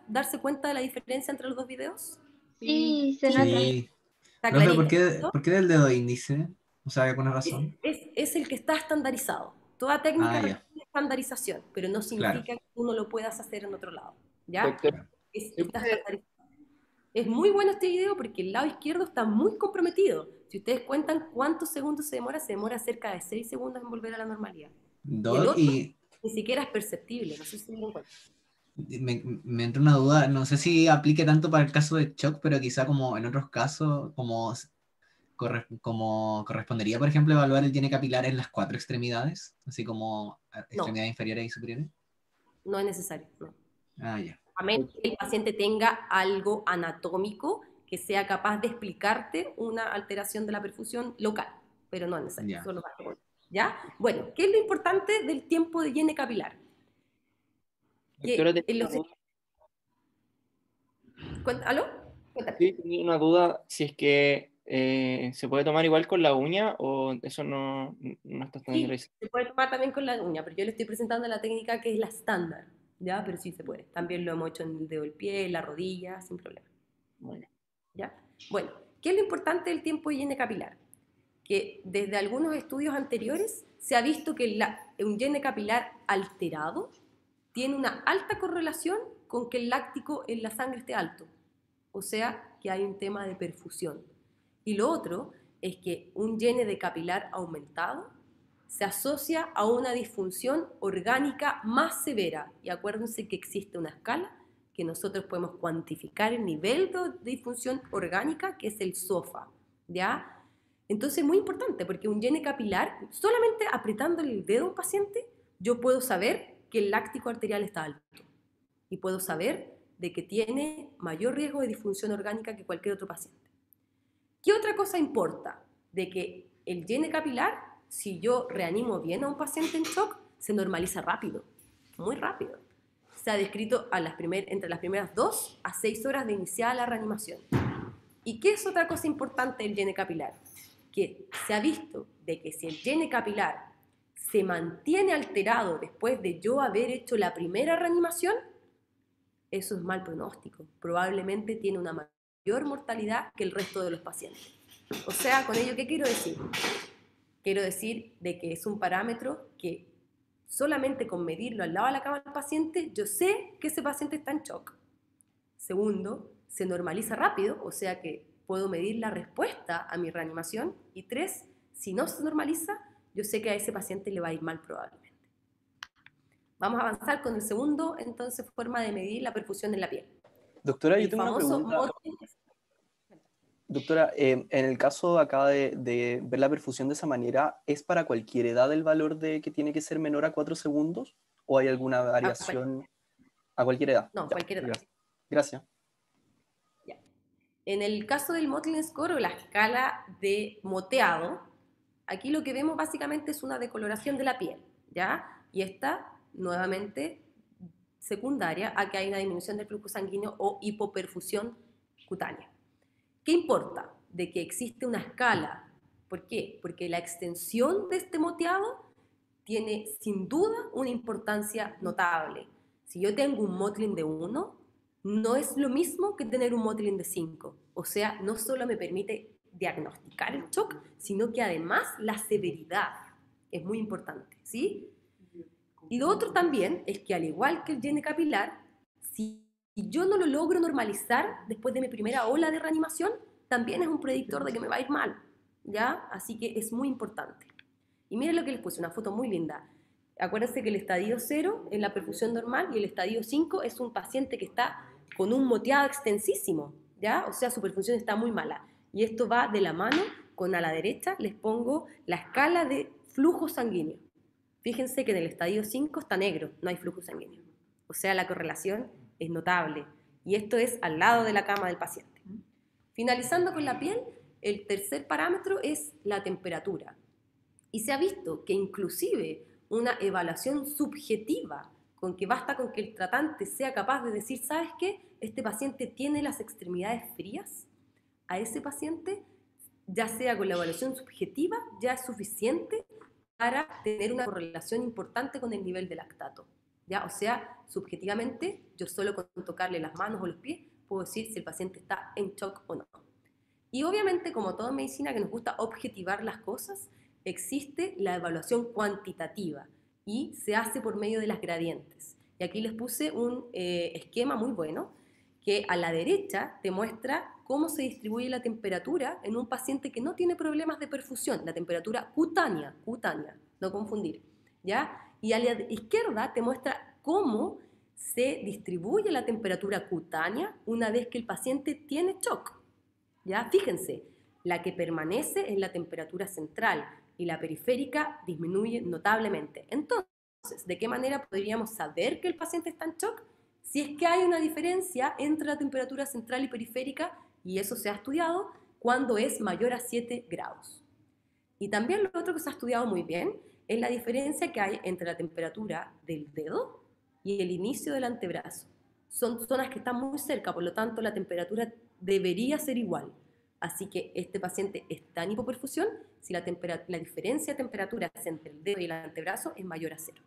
Speaker 1: darse cuenta de la diferencia entre los dos videos?
Speaker 3: Sí, se nota.
Speaker 6: Sí.
Speaker 1: Está
Speaker 6: Profe,
Speaker 1: clarito.
Speaker 6: ¿por qué del dedo índice? O sea, ¿alguna razón?
Speaker 1: Es el que está estandarizado. Toda técnica
Speaker 6: Ah, ya.
Speaker 1: requiere estandarización, pero no significa
Speaker 6: Claro.
Speaker 1: que uno lo puedas hacer en otro lado. ¿Ya?
Speaker 7: Doctor,
Speaker 1: Está estandarizado. Es muy bueno este video porque el lado izquierdo está muy comprometido. Si ustedes cuentan cuántos segundos se demora cerca de 6 segundos en volver a la normalidad. Y el
Speaker 6: Doc,
Speaker 1: otro
Speaker 6: y
Speaker 1: ni siquiera es perceptible, no sé si me cuenta.
Speaker 6: me entra una duda, no sé si aplique tanto para el caso de shock, pero quizá como en otros casos, como correspondería, por ejemplo, evaluar el higiene capilar en las 4 extremidades, así como extremidades inferiores y superiores.
Speaker 1: No es necesario, no.
Speaker 6: Ah, ya.
Speaker 1: A menos que el paciente tenga algo anatómico que sea capaz de explicarte una alteración de la perfusión local, pero no es necesario,
Speaker 6: Ya.
Speaker 1: solo para. ¿Ya? Bueno, ¿qué es lo importante del tiempo de higiene capilar? Que
Speaker 7: doctora,
Speaker 1: en
Speaker 7: tenía
Speaker 1: los...
Speaker 7: una duda.
Speaker 1: ¿Aló? Cuéntame.
Speaker 7: Sí, tenía una duda si es que se puede tomar igual con la uña o eso no está
Speaker 1: Sí,
Speaker 7: estandarizado.
Speaker 1: se puede tomar también con la uña, pero yo le estoy presentando la técnica que es la estándar, ¿ya? Pero sí se puede. También lo hemos hecho en el dedo del pie, en la rodilla, sin problema.
Speaker 7: Bueno.
Speaker 1: ¿Ya? Bueno, ¿qué es lo importante del tiempo de higiene capilar? Que desde algunos estudios anteriores se ha visto que un higiene capilar alterado tiene una alta correlación con que el láctico en la sangre esté alto. O sea, que hay un tema de perfusión. Y lo otro es que un higiene de capilar aumentado se asocia a una disfunción orgánica más severa. Y acuérdense que existe una escala que nosotros podemos cuantificar el nivel de disfunción orgánica, que es el SOFA, ¿ya? Entonces es muy importante porque un higiene capilar, solamente apretando el dedo a un paciente, yo puedo saber que el láctico arterial está alto y puedo saber de que tiene mayor riesgo de disfunción orgánica que cualquier otro paciente. ¿Qué otra cosa importa? De que el higiene capilar, si yo reanimo bien a un paciente en shock, se normaliza rápido, muy rápido. Se ha descrito entre las primeras 2 a 6 horas de iniciar la reanimación. ¿Y qué es otra cosa importante del higiene capilar? Que se ha visto de que si el higiene capilar se mantiene alterado después de yo haber hecho la primera reanimación, eso es mal pronóstico. Probablemente tiene una mayor mortalidad que el resto de los pacientes. O sea, con ello, ¿qué quiero decir? Quiero decir de que es un parámetro que solamente con medirlo al lado de la cama del paciente, yo sé que ese paciente está en shock. Segundo, se normaliza rápido, o sea que puedo medir la respuesta a mi reanimación. Y 3, si no se normaliza, yo sé que a ese paciente le va a ir mal probablemente. Vamos a avanzar con el segundo, entonces, forma de medir la perfusión en la piel.
Speaker 8: Doctora, yo
Speaker 1: El
Speaker 8: tengo una
Speaker 1: famoso
Speaker 8: pregunta.
Speaker 1: Motley.
Speaker 8: Doctora, en el caso acá de ver la perfusión de esa manera, ¿es para cualquier edad el valor de que tiene que ser menor a 4 segundos? ¿O hay alguna variación a cualquier edad?
Speaker 1: No,
Speaker 8: Ya,
Speaker 1: cualquier edad.
Speaker 8: Gracias.
Speaker 1: Ya. En el caso del Motley Score o la escala de moteado, aquí lo que vemos básicamente es una decoloración de la piel, ¿ya? Y esta, nuevamente, secundaria a que hay una disminución del flujo sanguíneo o hipoperfusión cutánea. ¿Qué importa? De que existe una escala. ¿Por qué? Porque la extensión de este moteado tiene sin duda una importancia notable. Si yo tengo un mottling de 1, no es lo mismo que tener un mottling de 5. O sea, no solo me permite diagnosticar el shock, sino que además la severidad es muy importante, ¿sí? Y lo otro también es que al igual que el llene capilar, si yo no lo logro normalizar después de mi primera ola de reanimación, también es un predictor de que me va a ir mal, ¿ya? Así que es muy importante. Y miren lo que les puse, una foto muy linda. Acuérdense que el estadio 0 es la perfusión normal y el estadio 5 es un paciente que está con un moteado extensísimo, ¿ya? O sea, su perfusión está muy mala. Y esto va de la mano con a la derecha les pongo la escala de flujo sanguíneo. Fíjense que en el estadio 5 está negro, no hay flujo sanguíneo. O sea, la correlación es notable. Y esto es al lado de la cama del paciente. Finalizando con la piel, el tercer parámetro es la temperatura. Y se ha visto que inclusive una evaluación subjetiva, con que basta con que el tratante sea capaz de decir, ¿sabes qué? Este paciente tiene las extremidades frías. A ese paciente, ya sea con la evaluación subjetiva, ya es suficiente para tener una correlación importante con el nivel de lactato, ¿ya? O sea, subjetivamente, yo solo con tocarle las manos o los pies puedo decir si el paciente está en shock o no. Y obviamente, como todo en medicina que nos gusta objetivar las cosas, existe la evaluación cuantitativa y se hace por medio de las gradientes. Y aquí les puse un esquema muy bueno que a la derecha te muestra cómo se distribuye la temperatura en un paciente que no tiene problemas de perfusión, la temperatura cutánea, no confundir, ¿ya? Y a la izquierda te muestra cómo se distribuye la temperatura cutánea una vez que el paciente tiene shock, ¿ya? Fíjense, la que permanece es la temperatura central y la periférica disminuye notablemente. Entonces, ¿de qué manera podríamos saber que el paciente está en shock? Si es que hay una diferencia entre la temperatura central y periférica, y eso se ha estudiado, cuando es mayor a 7 grados. Y también lo otro que se ha estudiado muy bien es la diferencia que hay entre la temperatura del dedo y el inicio del antebrazo. Son zonas que están muy cerca, por lo tanto la temperatura debería ser igual. Así que este paciente está en hipoperfusión si la diferencia de temperaturas entre el dedo y el antebrazo es mayor a 0.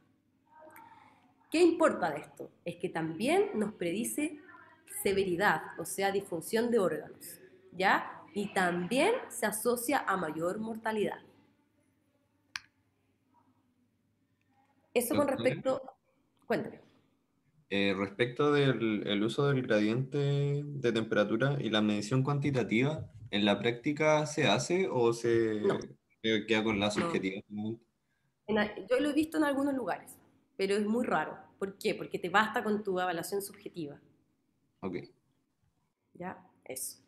Speaker 1: ¿Qué importa de esto? Es que también nos predice severidad, o sea, disfunción de órganos, ¿ya? Y también se asocia a mayor mortalidad. Eso con respecto... Cuéntame.
Speaker 9: Respecto del el uso del gradiente de temperatura y la medición cuantitativa, ¿en la práctica se hace o se
Speaker 1: No.
Speaker 9: Queda con la subjetiva? No.
Speaker 1: Yo lo he visto en algunos lugares, pero es muy raro. ¿Por qué? Porque te basta con tu evaluación subjetiva.
Speaker 9: Ok.
Speaker 1: ¿Ya? Eso.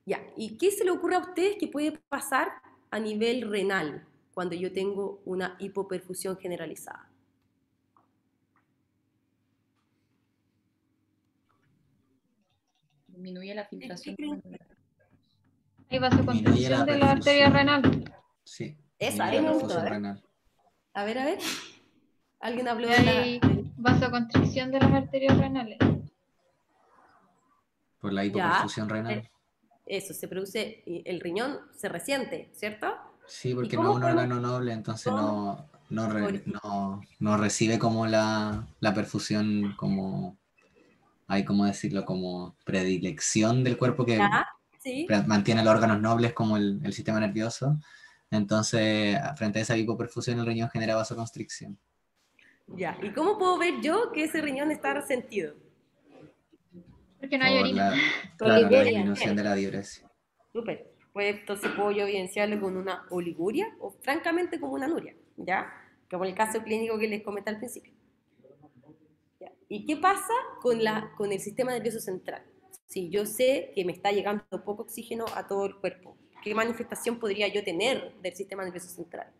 Speaker 1: Ya. ¿Y qué se le ocurre a ustedes que puede pasar a nivel renal cuando yo tengo una hipoperfusión generalizada?
Speaker 10: Disminuye la filtración.
Speaker 2: Hay vasoconstricción de la arteria renal.
Speaker 6: Sí.
Speaker 1: Esa,
Speaker 6: disminuye la
Speaker 1: me
Speaker 6: perfusión
Speaker 1: gustó,
Speaker 6: renal.
Speaker 1: A ver. ¿Alguien habló de
Speaker 2: Hay vasoconstricción de las arterias renales.
Speaker 6: Por la hipoperfusión renal.
Speaker 1: Eso, se produce, el riñón se resiente, ¿cierto?
Speaker 6: Sí, porque
Speaker 1: ¿Y
Speaker 6: no
Speaker 1: cómo
Speaker 6: es un
Speaker 1: podemos-
Speaker 6: órgano noble, entonces
Speaker 1: cómo?
Speaker 6: no recibe como la perfusión como, hay como decirlo, como predilección del cuerpo que
Speaker 1: Ya, sí.
Speaker 6: mantiene los órganos nobles como el sistema nervioso. Entonces, frente a esa hipoperfusión, el riñón genera vasoconstricción.
Speaker 1: Ya. ¿Y cómo puedo ver yo que ese riñón está resentido?
Speaker 2: Porque no hay
Speaker 6: Por
Speaker 2: orina.
Speaker 6: la
Speaker 4: Oliguria.
Speaker 6: disminución de la diuresis.
Speaker 1: Súper. Pues entonces puedo yo evidenciarlo con una oliguria o francamente como una anuria, ¿ya? Como el caso clínico que les comenté al principio. ¿Ya? ¿Y qué pasa con el sistema nervioso central? Si yo sé que me está llegando poco oxígeno a todo el cuerpo, ¿qué manifestación podría yo tener del sistema nervioso central?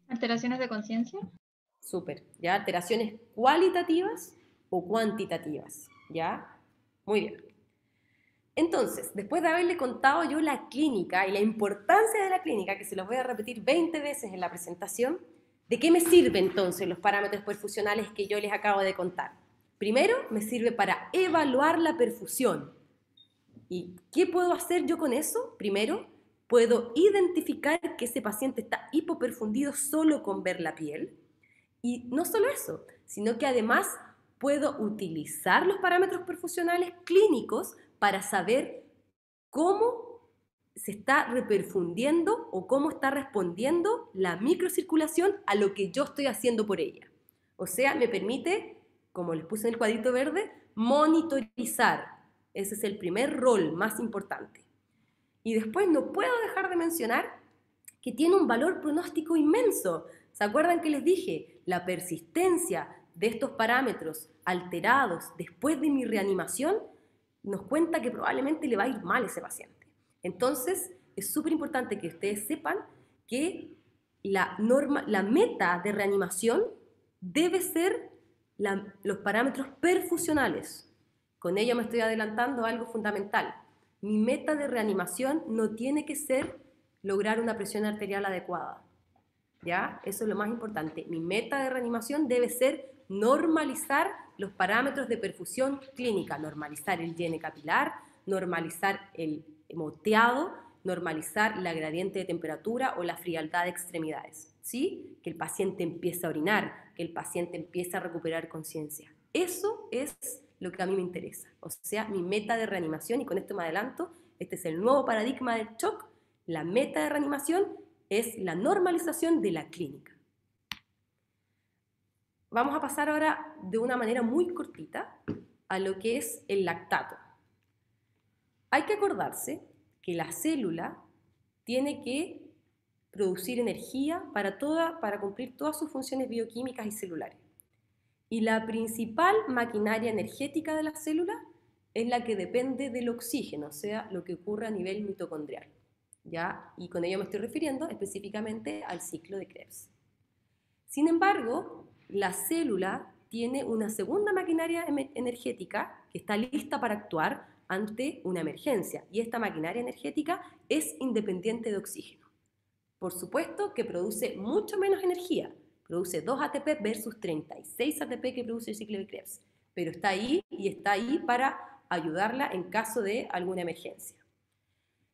Speaker 2: Alteraciones de conciencia.
Speaker 1: Súper, ¿ya? Alteraciones cualitativas o cuantitativas, ¿ya? Muy bien. Entonces, después de haberle contado yo la clínica y la importancia de la clínica, que se los voy a repetir 20 veces en la presentación, ¿de qué me sirven entonces los parámetros perfusionales que yo les acabo de contar? Primero, me sirve para evaluar la perfusión. ¿Y qué puedo hacer yo con eso? Primero, puedo identificar que ese paciente está hipoperfundido solo con ver la piel. Y no solo eso, sino que además puedo utilizar los parámetros perfusionales clínicos para saber cómo se está reperfundiendo o cómo está respondiendo la microcirculación a lo que yo estoy haciendo por ella. O sea, me permite, como les puse en el cuadrito verde, monitorizar. Ese es el primer rol más importante. Y después no puedo dejar de mencionar que tiene un valor pronóstico inmenso. ¿Se acuerdan que les dije? La persistencia de estos parámetros alterados después de mi reanimación nos cuenta que probablemente le va a ir mal a ese paciente. Entonces, es súper importante que ustedes sepan que la meta de reanimación debe ser los parámetros perfusionales. Con ello me estoy adelantando a algo fundamental. Mi meta de reanimación no tiene que ser lograr una presión arterial adecuada. ¿Ya? Eso es lo más importante. Mi meta de reanimación debe ser normalizar los parámetros de perfusión clínica, normalizar el llene capilar, normalizar el moteado, normalizar la gradiente de temperatura o la frialdad de extremidades. ¿Sí? Que el paciente empiece a orinar, que el paciente empiece a recuperar conciencia. Eso es lo que a mí me interesa. O sea, mi meta de reanimación, y con esto me adelanto, este es el nuevo paradigma del shock. La meta de reanimación es la normalización de la clínica. Vamos a pasar ahora de una manera muy cortita a lo que es el lactato. Hay que acordarse que la célula tiene que producir energía para cumplir todas sus funciones bioquímicas y celulares. Y la principal maquinaria energética de la célula es la que depende del oxígeno, o sea, lo que ocurre a nivel mitocondrial. ¿Ya? Y con ello me estoy refiriendo específicamente al ciclo de Krebs. Sin embargo, la célula tiene una segunda maquinaria energética que está lista para actuar ante una emergencia, y esta maquinaria energética es independiente de oxígeno. Por supuesto que produce mucho menos energía, produce 2 ATP versus 36 ATP que produce el ciclo de Krebs, pero está ahí y está ahí para ayudarla en caso de alguna emergencia.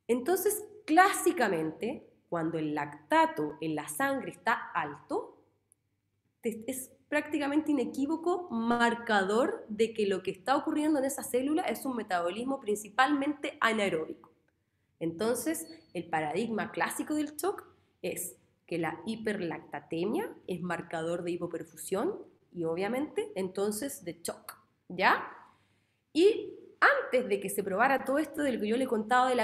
Speaker 1: Entonces, clásicamente, cuando el lactato en la sangre está alto, es prácticamente inequívoco marcador de que lo que está ocurriendo en esa célula es un metabolismo principalmente anaeróbico. Entonces, el paradigma clásico del shock es que la hiperlactatemia es marcador de hipoperfusión y obviamente entonces de shock, ¿ya? Y antes de que se probara todo esto de lo que yo le he contado de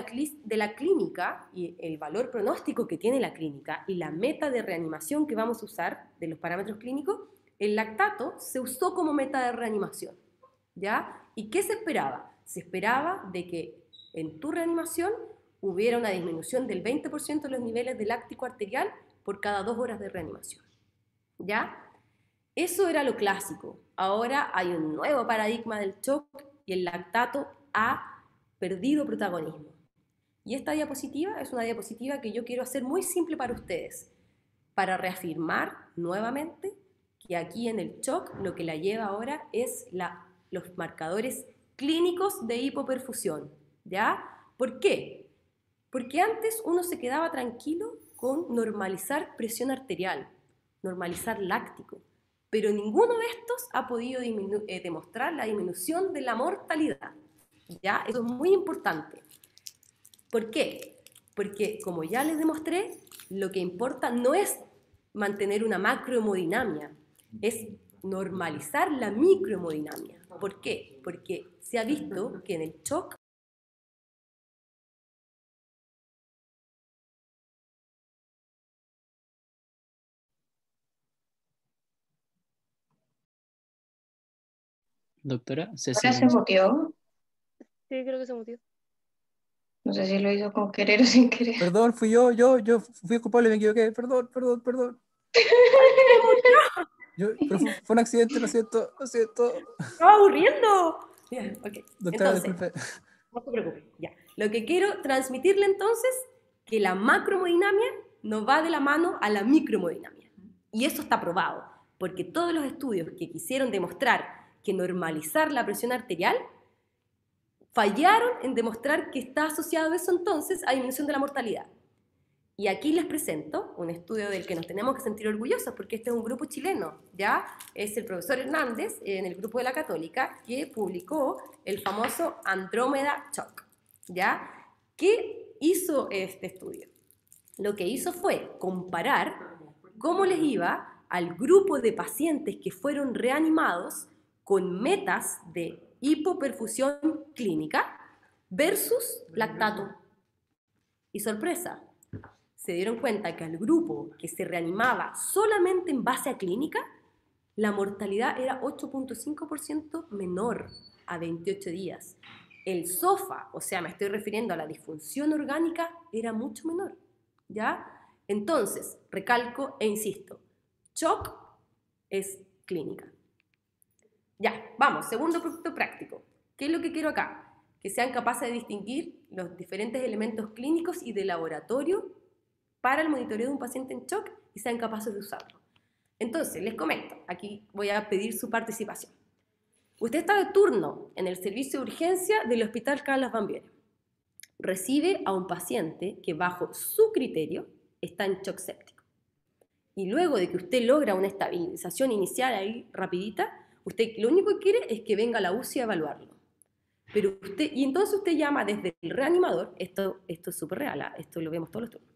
Speaker 1: la clínica y el valor pronóstico que tiene la clínica y la meta de reanimación que vamos a usar de los parámetros clínicos, el lactato se usó como meta de reanimación, ¿ya? ¿Y qué se esperaba? Se esperaba de que en tu reanimación hubiera una disminución del 20% de los niveles de láctico arterial por cada 2 horas de reanimación, ¿ya? Eso era lo clásico. Ahora hay un nuevo paradigma del shock y el lactato ha perdido protagonismo. Y esta diapositiva es una diapositiva que yo quiero hacer muy simple para ustedes, para reafirmar nuevamente que aquí en el shock lo que la lleva ahora es los marcadores clínicos de hipoperfusión, ¿ya? ¿Por qué? Porque antes uno se quedaba tranquilo con normalizar presión arterial, normalizar láctico, pero ninguno de estos ha podido demostrar la disminución de la mortalidad, ¿ya? Eso es muy importante. ¿Por qué? Porque, como ya les demostré, lo que importa no es mantener una macrohemodinamia, es normalizar la microhemodinamia. ¿Por qué? Porque se ha visto que en el shock
Speaker 7: Doctora,
Speaker 3: ¿Ahora se muteó?
Speaker 4: Sí, creo que se mutió.
Speaker 3: No sé si lo hizo con querer o sin querer.
Speaker 5: Perdón, fui yo fui culpable, me equivoqué. Perdón. Pero fue un accidente, lo siento.
Speaker 1: ¡estaba aburriendo! Bien, ok.
Speaker 5: Doctora,
Speaker 1: Entonces,
Speaker 5: disculpe.
Speaker 1: no se preocupe, ya. Lo que quiero transmitirle entonces, que la macrohemodinamia no va de la mano a la microhemodinamia. Y eso está probado, porque todos los estudios que quisieron demostrar que normalizar la presión arterial, fallaron en demostrar que está asociado eso entonces a disminución de la mortalidad. Y aquí les presento un estudio del que nos tenemos que sentir orgullosos, porque este es un grupo chileno, ¿ya? Es el profesor Hernández, en el grupo de la Católica, que publicó el famoso Andrómeda Shock, ¿ya? ¿Qué hizo este estudio? Lo que hizo fue comparar cómo les iba al grupo de pacientes que fueron reanimados con metas de hipoperfusión clínica versus lactato. Y sorpresa, se dieron cuenta que al grupo que se reanimaba solamente en base a clínica, la mortalidad era 8.5% menor a 28 días. El SOFA, o sea, me estoy refiriendo a la disfunción orgánica, era mucho menor, ¿ya? Entonces, recalco e insisto, shock es clínica. Ya, vamos, segundo producto práctico. ¿Qué es lo que quiero acá? Que sean capaces de distinguir los diferentes elementos clínicos y de laboratorio para el monitoreo de un paciente en shock y sean capaces de usarlo. Entonces, les comento, aquí voy a pedir su participación. Usted está de turno en el servicio de urgencia del Hospital Carlos Van Buren. Recibe a un paciente que bajo su criterio está en shock séptico. Y luego de que usted logra una estabilización inicial ahí rapidita, usted lo único que quiere es que venga a la UCI a evaluarlo. Y entonces usted llama desde el reanimador, esto es súper real, esto lo vemos todos los turnos,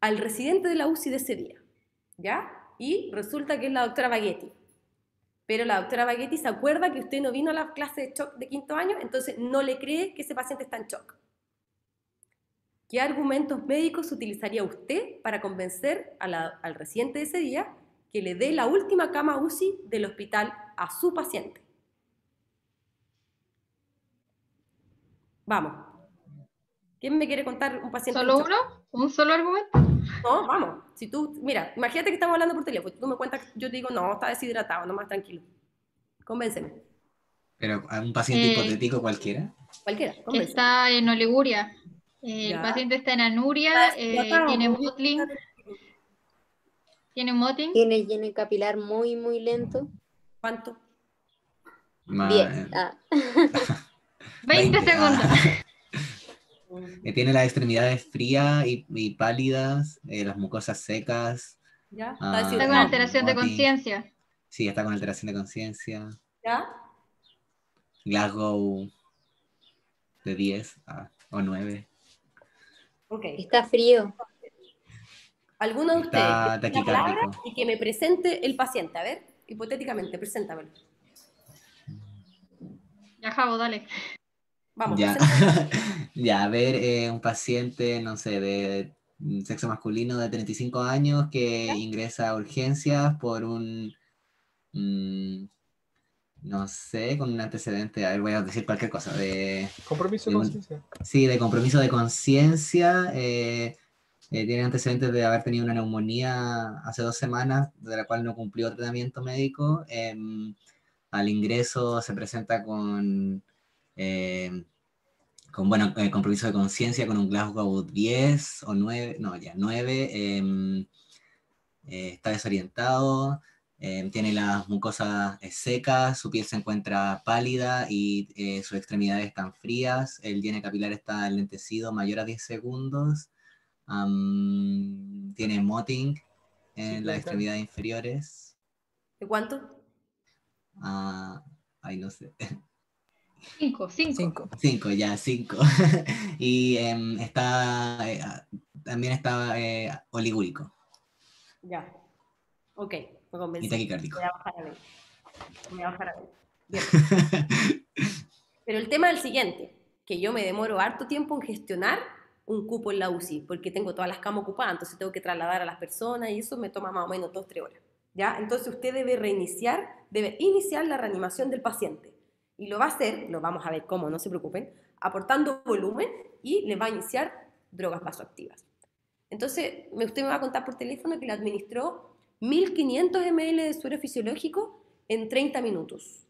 Speaker 1: al residente de la UCI de ese día, ¿ya? Y resulta que es la doctora Baghetti. Pero la doctora Baghetti se acuerda que usted no vino a la clase de shock de 5º año, entonces no le cree que ese paciente está en shock. ¿Qué argumentos médicos utilizaría usted para convencer al residente de ese día que le dé la última cama UCI del hospital a su paciente? Vamos. ¿Quién me quiere contar un paciente?
Speaker 3: ¿Solo uno? ¿Un solo argumento?
Speaker 1: No, vamos. Si tú, mira, imagínate que estamos hablando por teléfono. Tú me cuentas, yo te digo, no, está deshidratado, nomás tranquilo. Convénceme.
Speaker 6: Pero a un paciente hipotético cualquiera.
Speaker 1: Cualquiera, convénceme.
Speaker 3: Está en oliguria. El
Speaker 1: Ya.
Speaker 3: paciente está en anuria, tiene mottling. Tiene mottling.
Speaker 10: Tiene lleno capilar muy, muy lento.
Speaker 1: ¿Cuánto?
Speaker 10: 10.
Speaker 3: 20 segundos.
Speaker 6: Tiene las extremidades frías y pálidas, las mucosas secas.
Speaker 1: ¿Ya?
Speaker 3: Está con alteración de conciencia.
Speaker 6: Sí, está con alteración de conciencia.
Speaker 1: ¿Ya?
Speaker 6: Glasgow de 10 o 9.
Speaker 1: Okay.
Speaker 10: Está frío.
Speaker 1: ¿Alguno de ustedes
Speaker 6: Está
Speaker 1: que tenga palabra
Speaker 6: taquicárdico.
Speaker 1: y que me presente el paciente? A ver, hipotéticamente, preséntamelo.
Speaker 3: Ya, Javo, dale.
Speaker 1: Vamos,
Speaker 6: Ya,
Speaker 1: preséntame.
Speaker 6: ya, a ver, un paciente, no sé, de sexo masculino de 35 años que ingresa a urgencias por un, no sé, con un antecedente, a ver, voy a decir cualquier cosa,
Speaker 5: Compromiso de conciencia.
Speaker 6: Sí, de compromiso de conciencia, tiene antecedentes de haber tenido una neumonía hace 2 semanas, de la cual no cumplió tratamiento médico. Al ingreso se presenta con bueno, compromiso de conciencia, con un Glasgow 10 o 9, no, ya 9, está desorientado, tiene las mucosas secas, su piel se encuentra pálida y sus extremidades están frías, el llene capilar está enlentecido mayor a 10 segundos, tiene motting en las extremidades inferiores.
Speaker 1: ¿De cuánto?
Speaker 6: Ay, no sé.
Speaker 3: 5.
Speaker 6: 5, ya, 5. Y también está oligúrico.
Speaker 1: Ya. Ok, me convencí.
Speaker 6: Y taquicárdico.
Speaker 1: Voy a bajar a ver. Voy a bajar a ver. Bien. Pero el tema es el siguiente, que yo me demoro harto tiempo en gestionar un cupo en la UCI, porque tengo todas las camas ocupadas, entonces tengo que trasladar a las personas y eso me toma más o menos 2-3 horas. ¿Ya? Entonces usted debe iniciar la reanimación del paciente. Y lo va a hacer, lo vamos a ver cómo, no se preocupen, aportando volumen y le va a iniciar drogas vasoactivas. Entonces, usted me va a contar por teléfono que le administró 1500 ml de suero fisiológico en 30 minutos.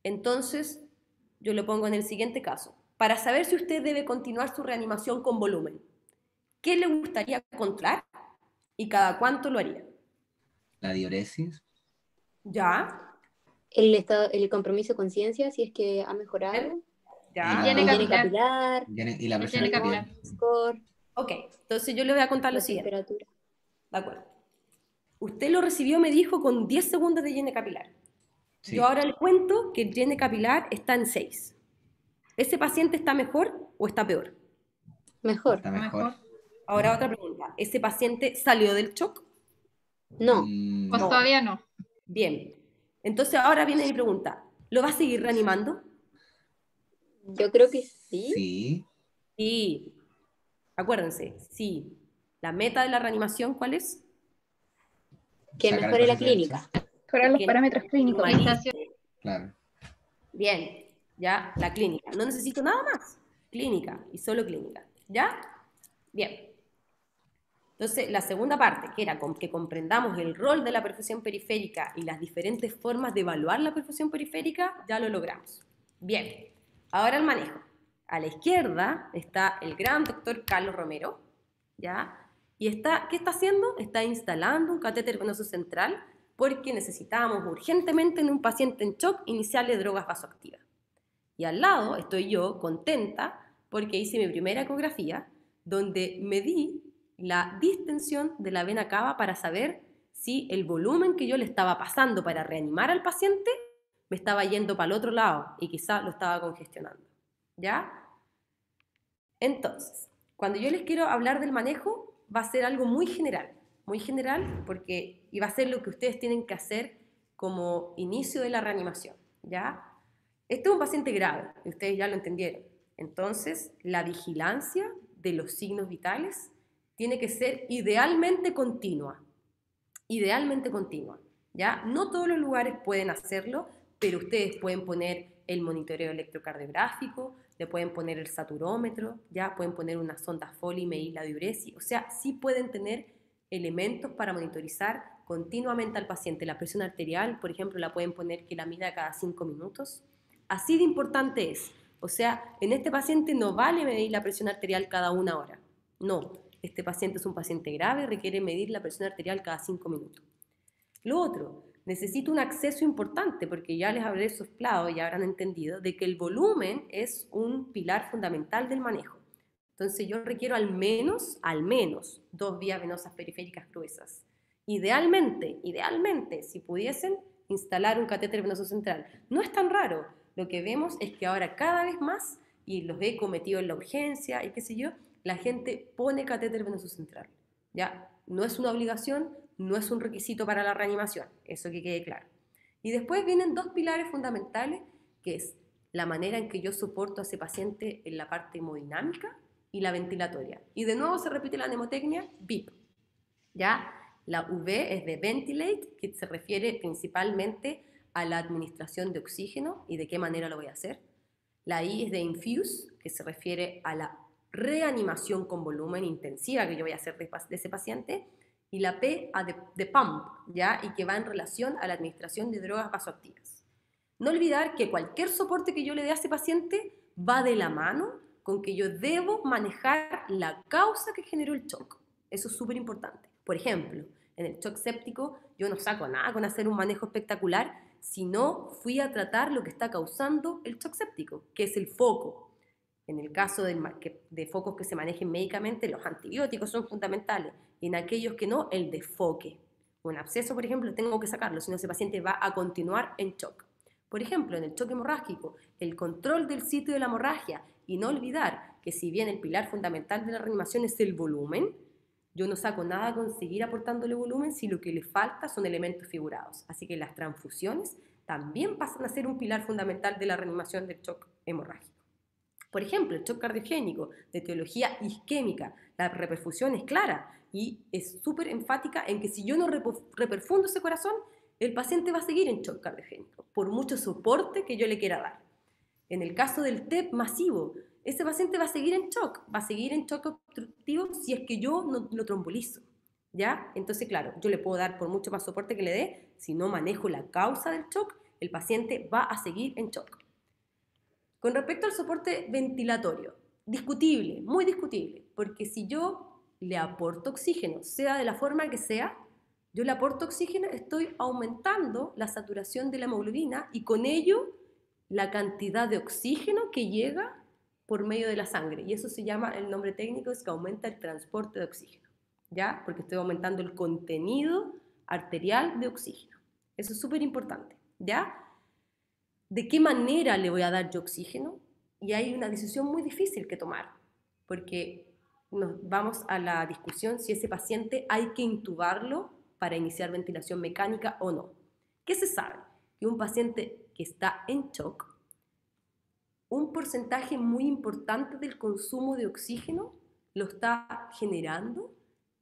Speaker 1: Entonces, yo lo pongo en el siguiente caso. Para saber si usted debe continuar su reanimación con volumen, ¿qué le gustaría controlar y cada cuánto lo haría?
Speaker 6: La diuresis.
Speaker 1: ¿Ya?
Speaker 10: el compromiso de conciencia, si es que ha mejorado.
Speaker 1: Ya.
Speaker 6: Y
Speaker 10: El higiene capilar,
Speaker 6: Y la presión arterial.
Speaker 10: score,
Speaker 1: Ok, entonces yo le voy a contar lo
Speaker 10: la
Speaker 1: siguiente.
Speaker 10: temperatura.
Speaker 1: De acuerdo. Usted lo recibió, me dijo, con 10 segundos de higiene capilar.
Speaker 6: Sí.
Speaker 1: Yo ahora le cuento que el higiene capilar está en 6. ¿Ese paciente está mejor o está peor?
Speaker 10: Mejor.
Speaker 6: Está mejor.
Speaker 1: Ahora otra pregunta. ¿Ese paciente salió del shock?
Speaker 10: No.
Speaker 11: Pues
Speaker 1: No.
Speaker 11: todavía no.
Speaker 1: Bien. Entonces ahora viene mi pregunta. ¿Lo va a seguir reanimando?
Speaker 10: Yo creo que sí.
Speaker 6: Sí.
Speaker 1: Sí. Acuérdense, sí. La meta de la reanimación, ¿cuál es?
Speaker 10: Que
Speaker 6: Sacar el
Speaker 10: mejore la
Speaker 6: paciente del
Speaker 10: clínica.
Speaker 2: Mejorar los
Speaker 1: Que
Speaker 2: parámetros clínicos.
Speaker 1: normalice.
Speaker 6: Claro.
Speaker 1: Bien, ya, la clínica. No necesito nada más. Clínica y solo clínica. ¿Ya? Bien. Entonces, la segunda parte, que era que comprendamos el rol de la perfusión periférica y las diferentes formas de evaluar la perfusión periférica, ya lo logramos. Bien, ahora el manejo. A la izquierda está el gran doctor Carlos Romero, ¿ya? Y ¿qué está haciendo? Está instalando un catéter venoso central porque necesitábamos urgentemente en un paciente en shock iniciarle drogas vasoactivas. Y al lado estoy yo, contenta, porque hice mi primera ecografía, donde medí la distensión de la vena cava para saber si el volumen que yo le estaba pasando para reanimar al paciente me estaba yendo para el otro lado y quizá lo estaba congestionando. ¿Ya? Entonces, cuando yo les quiero hablar del manejo, va a ser algo muy general porque y va a ser lo que ustedes tienen que hacer como inicio de la reanimación, ¿ya? Este es un paciente grave, y ustedes ya lo entendieron. Entonces, la vigilancia de los signos vitales tiene que ser idealmente continua, ¿ya? No todos los lugares pueden hacerlo, pero ustedes pueden poner el monitoreo electrocardiográfico, le pueden poner el saturómetro, ya pueden poner una sonda Foley y medir la diuresis, o sea, sí pueden tener elementos para monitorizar continuamente al paciente. La presión arterial, por ejemplo, la pueden poner que la mida cada 5 minutos. Así de importante es. O sea, en este paciente no vale medir la presión arterial cada 1 hora. No, este paciente es un paciente grave, requiere medir la presión arterial cada 5 minutos. Lo otro, necesito un acceso importante, porque ya les habré soplado y habrán entendido de que el volumen es un pilar fundamental del manejo. Entonces yo requiero al menos 2 vías venosas periféricas gruesas. Idealmente, si pudiesen, instalar un catéter venoso central. No es tan raro. Lo que vemos es que ahora cada vez más, y los he cometido en la urgencia y qué sé yo, la gente pone catéter venoso central. ¿Ya? No es una obligación, no es un requisito para la reanimación, eso que quede claro. Y después vienen 2 pilares fundamentales, que es la manera en que yo soporto a ese paciente en la parte hemodinámica y la ventilatoria. Y de nuevo se repite la mnemotecnia VIP. ¿Ya? La V es de ventilate, que se refiere principalmente a la administración de oxígeno y de qué manera lo voy a hacer. La I es de infuse, que se refiere a la reanimación con volumen intensiva que yo voy a hacer de ese paciente. Y la P de pump, ¿ya? Y que va en relación a la administración de drogas vasoactivas. No olvidar que cualquier soporte que yo le dé a ese paciente va de la mano con que yo debo manejar la causa que generó el shock. Eso es súper importante. Por ejemplo, en el shock séptico yo no saco nada con hacer un manejo espectacular si no fui a tratar lo que está causando el shock séptico, que es el foco. En el caso de focos que se manejen médicamente, los antibióticos son fundamentales. Y en aquellos que no, el desfoque. Un absceso, por ejemplo, tengo que sacarlo, si no ese paciente va a continuar en shock. Por ejemplo, en el shock hemorrágico, el control del sitio de la hemorragia. Y no olvidar que si bien el pilar fundamental de la reanimación es el volumen, yo no saco nada con seguir aportándole volumen si lo que le falta son elementos figurados. Así que las transfusiones también pasan a ser un pilar fundamental de la reanimación del shock hemorrágico. Por ejemplo, el shock cardiogénico de etiología isquémica, la reperfusión es clara y es súper enfática en que si yo no reperfundo ese corazón, el paciente va a seguir en shock cardiogénico, por mucho soporte que yo le quiera dar. En el caso del TEP masivo, ese paciente va a seguir en shock obstructivo si es que yo no lo trombolizo, ¿ya? Entonces, claro, yo le puedo dar por mucho más soporte que le dé, si no manejo la causa del shock, el paciente va a seguir en shock. Con respecto al soporte ventilatorio, discutible, muy discutible, porque si yo le aporto oxígeno, sea de la forma que sea, yo le aporto oxígeno, estoy aumentando la saturación de la hemoglobina y con ello la cantidad de oxígeno que llega por medio de la sangre. Y eso se llama, el nombre técnico es que aumenta el transporte de oxígeno, ¿ya? Porque estoy aumentando el contenido arterial de oxígeno. Eso es súper importante, ¿ya? ¿De qué manera le voy a dar yo oxígeno? Y hay una decisión muy difícil que tomar, porque nos vamos a la discusión si ese paciente hay que intubarlo para iniciar ventilación mecánica o no. ¿Qué se sabe? Que un paciente que está en shock, un porcentaje muy importante del consumo de oxígeno lo está generando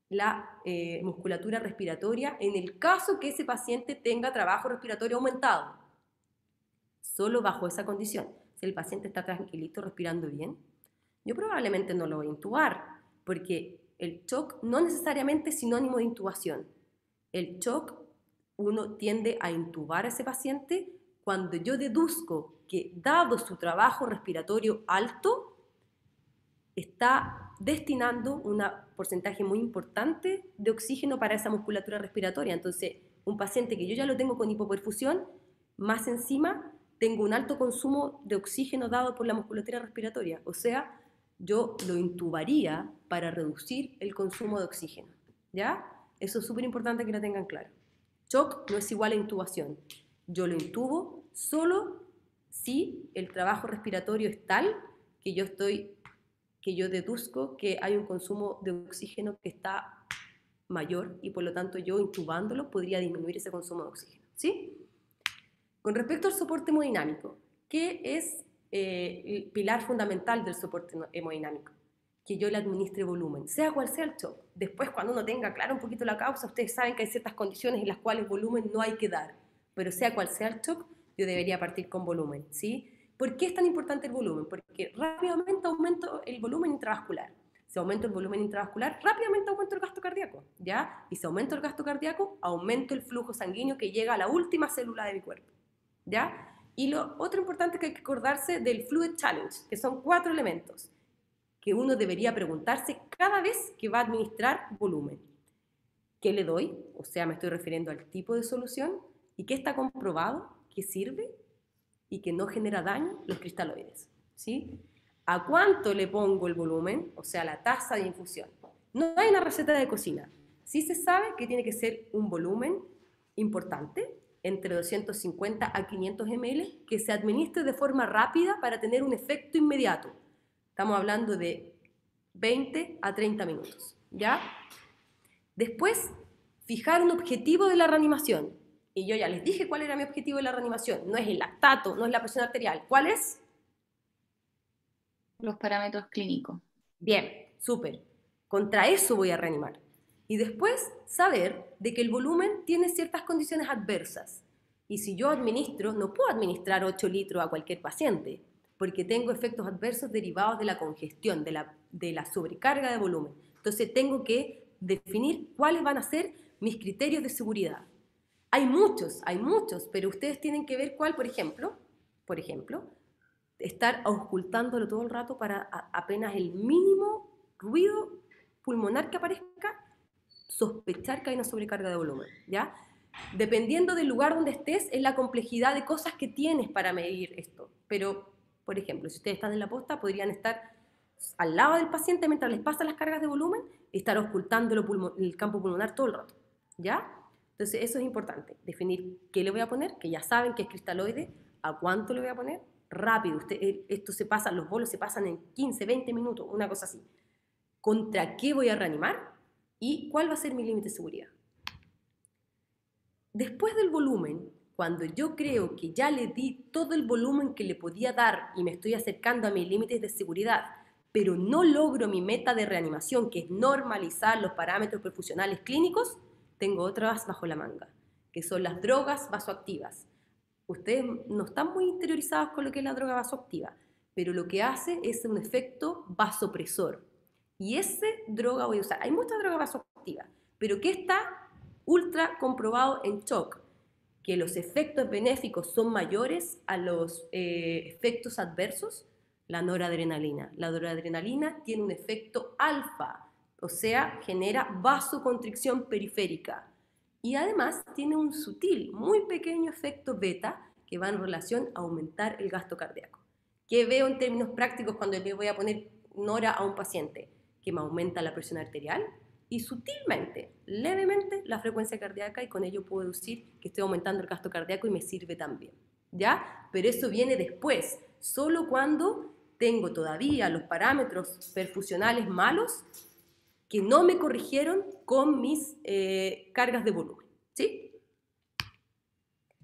Speaker 1: la musculatura respiratoria en el caso que ese paciente tenga trabajo respiratorio aumentado. Solo bajo esa condición, si el paciente está tranquilito, respirando bien, yo probablemente no lo voy a intubar, porque el shock no necesariamente es sinónimo de intubación. El shock, uno tiende a intubar a ese paciente cuando yo deduzco que, dado su trabajo respiratorio alto, está destinando un porcentaje muy importante de oxígeno para esa musculatura respiratoria. Entonces, un paciente que yo ya lo tengo con hipoperfusión, más encima tengo un alto consumo de oxígeno dado por la musculatura respiratoria. O sea, yo lo intubaría para reducir el consumo de oxígeno, ¿ya? Eso es súper importante que lo tengan claro. Shock no es igual a intubación. Yo lo intubo solo si el trabajo respiratorio es tal que yo deduzco que hay un consumo de oxígeno que está mayor y por lo tanto yo intubándolo podría disminuir ese consumo de oxígeno, ¿sí? Con respecto al soporte hemodinámico, ¿qué es el pilar fundamental del soporte hemodinámico? Que yo le administre volumen, sea cual sea el shock. Después, cuando uno tenga claro un poquito la causa, ustedes saben que hay ciertas condiciones en las cuales volumen no hay que dar, pero sea cual sea el shock, yo debería partir con volumen, ¿sí? ¿Por qué es tan importante el volumen? Porque rápidamente aumento el volumen intravascular. Si aumento el volumen intravascular, rápidamente aumento el gasto cardíaco, ¿ya? Y si aumento el gasto cardíaco, aumento el flujo sanguíneo que llega a la última célula de mi cuerpo, ¿ya? Y lo otro importante que hay que acordarse del Fluid Challenge, que son 4 elementos que uno debería preguntarse cada vez que va a administrar volumen. ¿Qué le doy? O sea, me estoy refiriendo al tipo de solución y qué está comprobado, que sirve y que no genera daño, los cristaloides, ¿sí? ¿A cuánto le pongo el volumen? O sea, la tasa de infusión. No hay una receta de cocina. Sí se sabe que tiene que ser un volumen importante, entre 250 a 500 ml, que se administre de forma rápida para tener un efecto inmediato. Estamos hablando de 20 a 30 minutos, ¿ya? Después, fijar un objetivo de la reanimación. Y yo ya les dije cuál era mi objetivo de la reanimación. No es el lactato, no es la presión arterial. ¿Cuál es?
Speaker 3: Los parámetros clínicos.
Speaker 1: Bien, súper. Contra eso voy a reanimar. Y después, saber de que el volumen tiene ciertas condiciones adversas. Y si yo administro, no puedo administrar 8 litros a cualquier paciente, porque tengo efectos adversos derivados de la congestión, de la sobrecarga de volumen. Entonces tengo que definir cuáles van a ser mis criterios de seguridad. Hay muchos, pero ustedes tienen que ver cuál, por ejemplo, estar auscultándolo todo el rato para apenas el mínimo ruido pulmonar que aparezca, sospechar que hay una sobrecarga de volumen, ¿ya? Dependiendo del lugar donde estés, es la complejidad de cosas que tienes para medir esto. Pero, por ejemplo, si ustedes están en la posta, podrían estar al lado del paciente mientras les pasan las cargas de volumen y estar auscultando el campo pulmonar todo el rato, ¿ya? Entonces, eso es importante, definir qué le voy a poner, que ya saben que es cristaloide, a cuánto le voy a poner, rápido. Esto se pasa, los bolos se pasan en 15, 20 minutos, una cosa así. ¿Contra qué voy a reanimar? ¿Y cuál va a ser mi límite de seguridad? Después del volumen, cuando yo creo que ya le di todo el volumen que le podía dar y me estoy acercando a mis límites de seguridad, pero no logro mi meta de reanimación, que es normalizar los parámetros perfusionales clínicos, tengo otras bajo la manga, que son las drogas vasoactivas. Ustedes no están muy interiorizados con lo que es la droga vasoactiva, pero lo que hace es un efecto vasopresor. Y esa droga voy a usar. Hay muchas drogas vasoactivas, pero que está ultra comprobado en shock, que los efectos benéficos son mayores a los efectos adversos. La noradrenalina. La noradrenalina tiene un efecto alfa, o sea, genera vasoconstricción periférica. Y además tiene un sutil, muy pequeño efecto beta que va en relación a aumentar el gasto cardíaco. ¿Qué veo en términos prácticos cuando le voy a poner Nora a un paciente? Que me aumenta la presión arterial y sutilmente, levemente, la frecuencia cardíaca, y con ello puedo deducir que estoy aumentando el gasto cardíaco y me sirve también, ¿ya? Pero eso viene después, solo cuando tengo todavía los parámetros perfusionales malos que no me corrigieron con mis cargas de volumen, ¿sí?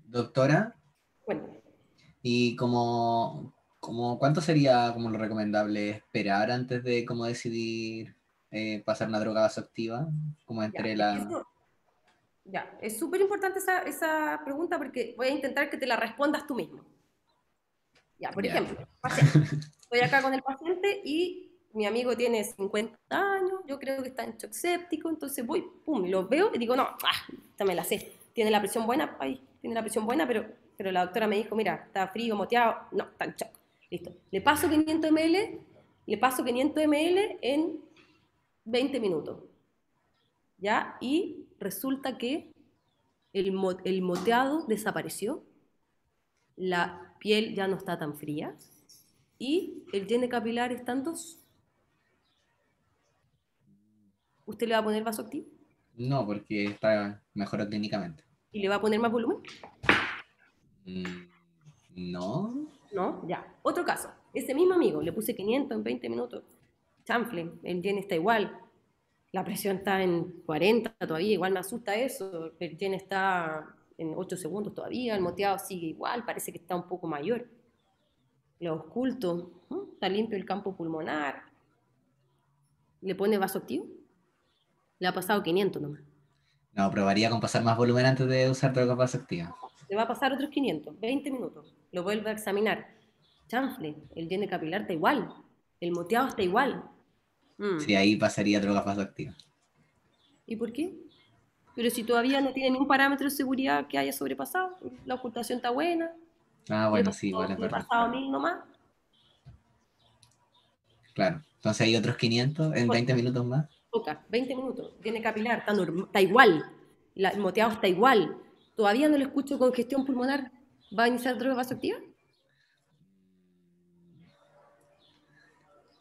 Speaker 6: Doctora,
Speaker 1: Cuéntame.
Speaker 6: ¿y cuánto sería como lo recomendable esperar antes de como decidir pasar una droga vasoactiva? Como entre
Speaker 1: Ya, es súper importante esa pregunta porque voy a intentar que te la respondas tú mismo. Ya, por ejemplo, paciente. Estoy acá con el paciente y mi amigo tiene 50 años, yo creo que está en shock séptico, entonces voy, pum, lo veo y digo, no, esta me la sé. Tiene la presión buena, tiene la presión buena, pero la doctora me dijo, mira, está frío, moteado, no, está en shock. Listo. Le paso 500 ml en 20 minutos. ¿Ya? Y resulta que el moteado desapareció, la piel ya no está tan fría y el llene capilar está en 2. ¿Usted le va a poner vasoactivo?
Speaker 6: No, porque está mejor clínicamente.
Speaker 1: ¿Y le va a poner más volumen?
Speaker 6: No.
Speaker 1: No, ya. Otro caso. Ese mismo amigo, le puse 500 en 20 minutos. Chanfle, el llene está igual. La presión está en 40 todavía, igual me asusta eso. El llene está en 8 segundos todavía, el moteado sigue igual, parece que está un poco mayor. Lo oculto, está limpio el campo pulmonar. ¿Le pone vasoactivo? Le ha pasado 500 nomás.
Speaker 6: No, probaría con pasar más volumen antes de usar drogas vasoactivas.
Speaker 1: Le va a pasar otros 500, 20 minutos. Lo vuelve a examinar. Chanfle, el llene capilar está igual. El moteado está igual.
Speaker 6: Sí, ahí pasaría drogas vasoactivas.
Speaker 1: ¿Y por qué? Pero si todavía no tiene ningún parámetro de seguridad que haya sobrepasado, la ocultación está buena.
Speaker 6: Bueno, sí, igual es verdad.
Speaker 1: Le pasado 1000 nomás.
Speaker 6: Claro, entonces hay otros 500 en 20 minutos más.
Speaker 1: Toca, 20 minutos, tiene capilar, está igual, el moteado está igual. Todavía no lo escucho con congestión pulmonar. ¿Va a iniciar droga vasoactiva?